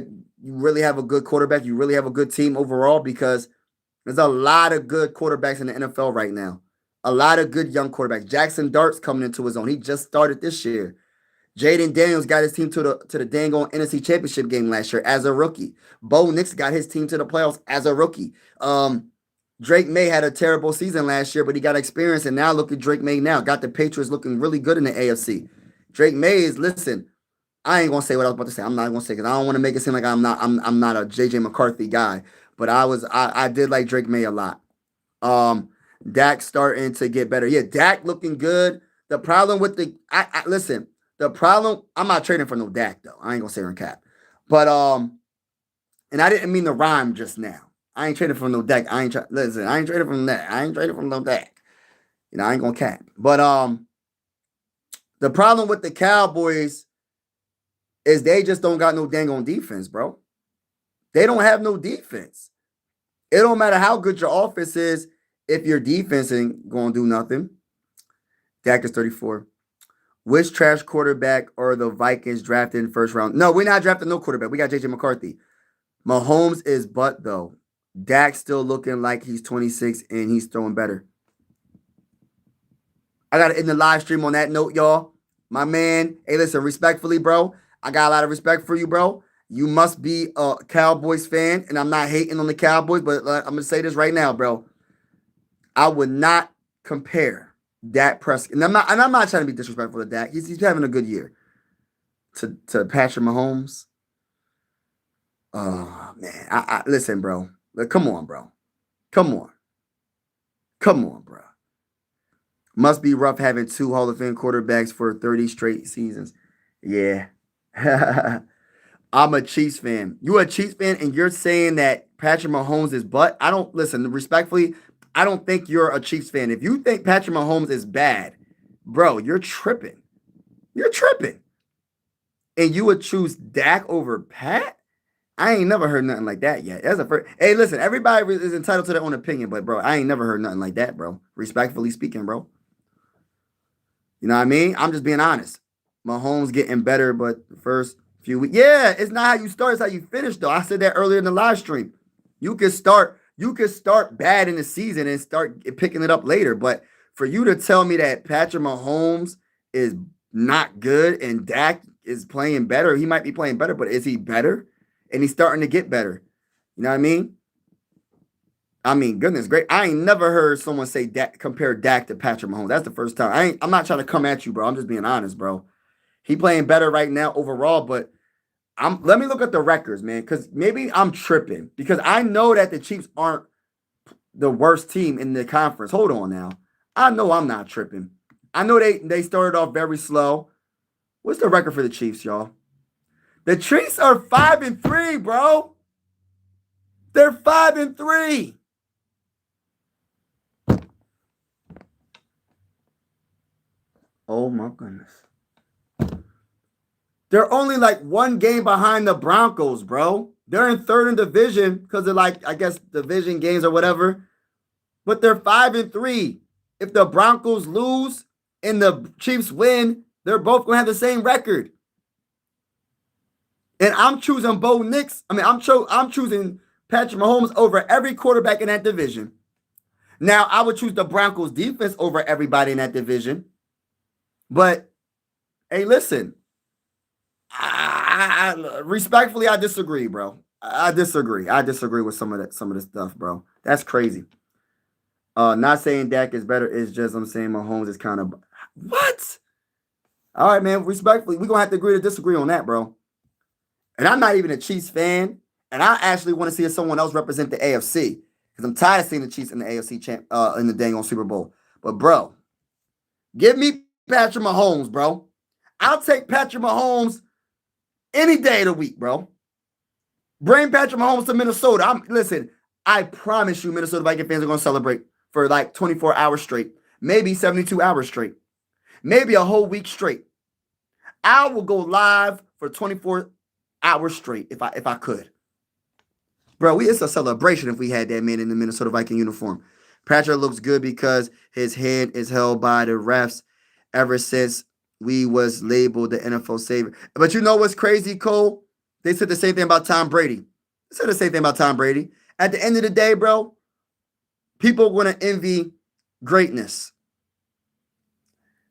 A: a good quarterback. You really have a good team overall because there's a lot of good quarterbacks in the NFL right now. A lot of good young quarterbacks. Jackson Dart's coming into his own. He just started this year. Jaden Daniels got his team to the dang on NFC Championship game last year as a rookie. Bo Nix got his team to the playoffs as a rookie. Drake May had a terrible season last year, but he got experience, and now look at Drake May now. Got the Patriots looking really good in the AFC. Drake May is, listen, I ain't gonna say what I was about to say. I'm not gonna say because I don't want to make it seem like I'm not a JJ McCarthy guy. But I did like Drake May a lot. Dak starting to get better. Yeah, Dak looking good. The problem with listen, the problem, I'm not trading for no Dak though. I ain't gonna say on cap. But and I didn't mean to rhyme just now. I ain't trading for no Dak. Listen, I ain't trading from that. I ain't trading from no Dak. I ain't gonna cap. But the problem with the Cowboys is they just don't got no dang on defense, bro. They don't have no defense. It don't matter how good your offense is if your defense ain't gonna do nothing. Dak is 34. Which trash quarterback are the Vikings drafted in first round? No, we're not drafting no quarterback. We got JJ McCarthy. Mahomes is butt though. Dak's still looking like he's 26 and he's throwing better. I got to end the live stream on that note, y'all. My man, hey, listen, respectfully, bro. I got a lot of respect for you, bro. You must be a Cowboys fan, and I'm not hating on the Cowboys, but I'm going to say this right now, bro. I would not compare Dak Prescott, and I'm not trying to be disrespectful to Dak. He's having a good year. To Patrick Mahomes. Oh, man. Listen, bro. Come on, bro. Come on, bro. Must be rough having two Hall of Fame quarterbacks for 30 straight seasons. Yeah. I'm a Chiefs fan. You a Chiefs fan and you're saying that Patrick Mahomes is butt? I don't listen, respectfully, I don't think you're a Chiefs fan. If you think Patrick Mahomes is bad, bro, you're tripping. You're tripping. And you would choose Dak over Pat? I ain't never heard nothing like that yet. That's a first. Hey, listen, everybody is entitled to their own opinion, but bro, I ain't never heard nothing like that, bro. Respectfully speaking, bro. You know what I mean? I'm just being honest. Mahomes getting better, but the first few weeks. Yeah, it's not how you start, it's how you finish, though. I said that earlier in the live stream. You could start bad in the season and start picking it up later. But for you to tell me that Patrick Mahomes is not good and Dak is playing better, he might be playing better, but is he better? And he's starting to get better. You know what I mean? I mean, goodness great. I ain't never heard someone say compare Dak to Patrick Mahomes. That's the first time. I'm not trying to come at you, bro. I'm just being honest, bro. He playing better right now overall, but let me look at the records, man, because maybe I'm tripping because I know that the Chiefs aren't the worst team in the conference. Hold on now. I know I'm not tripping. I know they started off very slow. What's the record for the Chiefs, y'all? The Chiefs are 5-3, bro. They're 5-3. Oh my goodness. They're only like one game behind the Broncos, bro. They're in third in division because of like, I guess, division games or whatever. But they're 5-3. If the Broncos lose and the Chiefs win, they're both gonna have the same record. And I'm choosing Bo Nix. I'm choosing Patrick Mahomes over every quarterback in that division. Now, I would choose the Broncos defense over everybody in that division. But, hey, listen. Respectfully, I disagree, bro. I disagree. I disagree with some of the stuff, bro. That's crazy. Not saying Dak is better. It's just I'm saying Mahomes is kind of what? All right, man. Respectfully, we're gonna have to agree to disagree on that, bro. And I'm not even a Chiefs fan, and I actually want to see someone else represent the AFC because I'm tired of seeing the Chiefs in the AFC in the dang on Super Bowl. But bro, give me Patrick Mahomes, bro. I'll take Patrick Mahomes any day of the week, bro. Bring Patrick Mahomes to Minnesota. Listen, I promise you, Minnesota Viking fans are going to celebrate for like 24 hours straight, maybe 72 hours straight, maybe a whole week straight. I will go live for 24 hours straight if I could. Bro, it's a celebration if we had that man in the Minnesota Viking uniform. Patrick looks good because his hand is held by the refs ever since we was labeled the NFL savior. But you know what's crazy, Cole? They said the same thing about Tom Brady. They said the same thing about Tom Brady. At the end of the day, bro, people are going to envy greatness.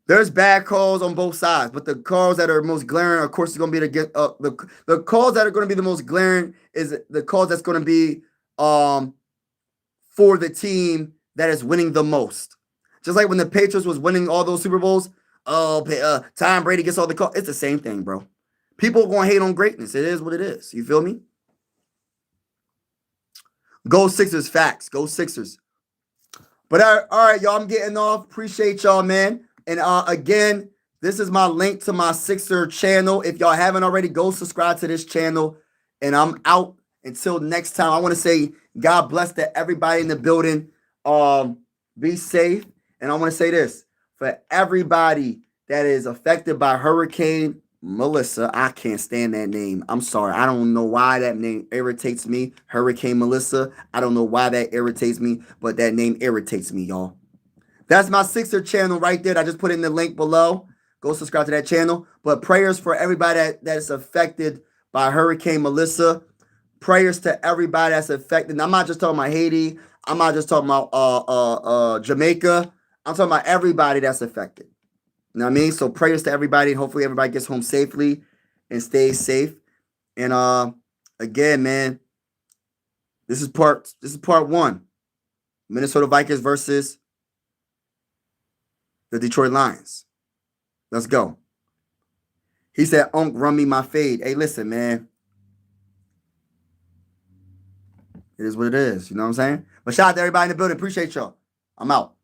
A: There's bad calls on both sides, but the calls that are most glaring, of course, is going to be the calls that are going to be the most glaring is the calls that's going to be for the team that is winning the most. Just like when the Patriots was winning all those Super Bowls, Tom Brady gets all the calls. It's the same thing, bro. People are going to hate on greatness. It is what it is. You feel me? Go Sixers, facts. Go Sixers. But all right, y'all, I'm getting off. Appreciate y'all, man. And again, this is my link to my Sixer channel. If y'all haven't already, go subscribe to this channel. And I'm out until next time. I want to say God bless to everybody in the building. Be safe. And I want to say this. For everybody that is affected by Hurricane Melissa, I can't stand that name. I'm sorry. I don't know why that name irritates me. Hurricane Melissa. I don't know why that irritates me, but that name irritates me, y'all. That's my Sixer channel right there. I just put in the link below. Go subscribe to that channel. But prayers for everybody that is affected by Hurricane Melissa. Prayers to everybody that's affected. And I'm not just talking about Haiti. I'm not just talking about Jamaica. I'm talking about everybody that's affected. You know what I mean? So prayers to everybody. Hopefully everybody gets home safely and stays safe. And again, man, this is part one. Minnesota Vikings versus the Detroit Lions. Let's go. He said, Unc, run me my fade. Hey, listen, man. It is what it is. You know what I'm saying? But shout out to everybody in the building. Appreciate y'all. I'm out.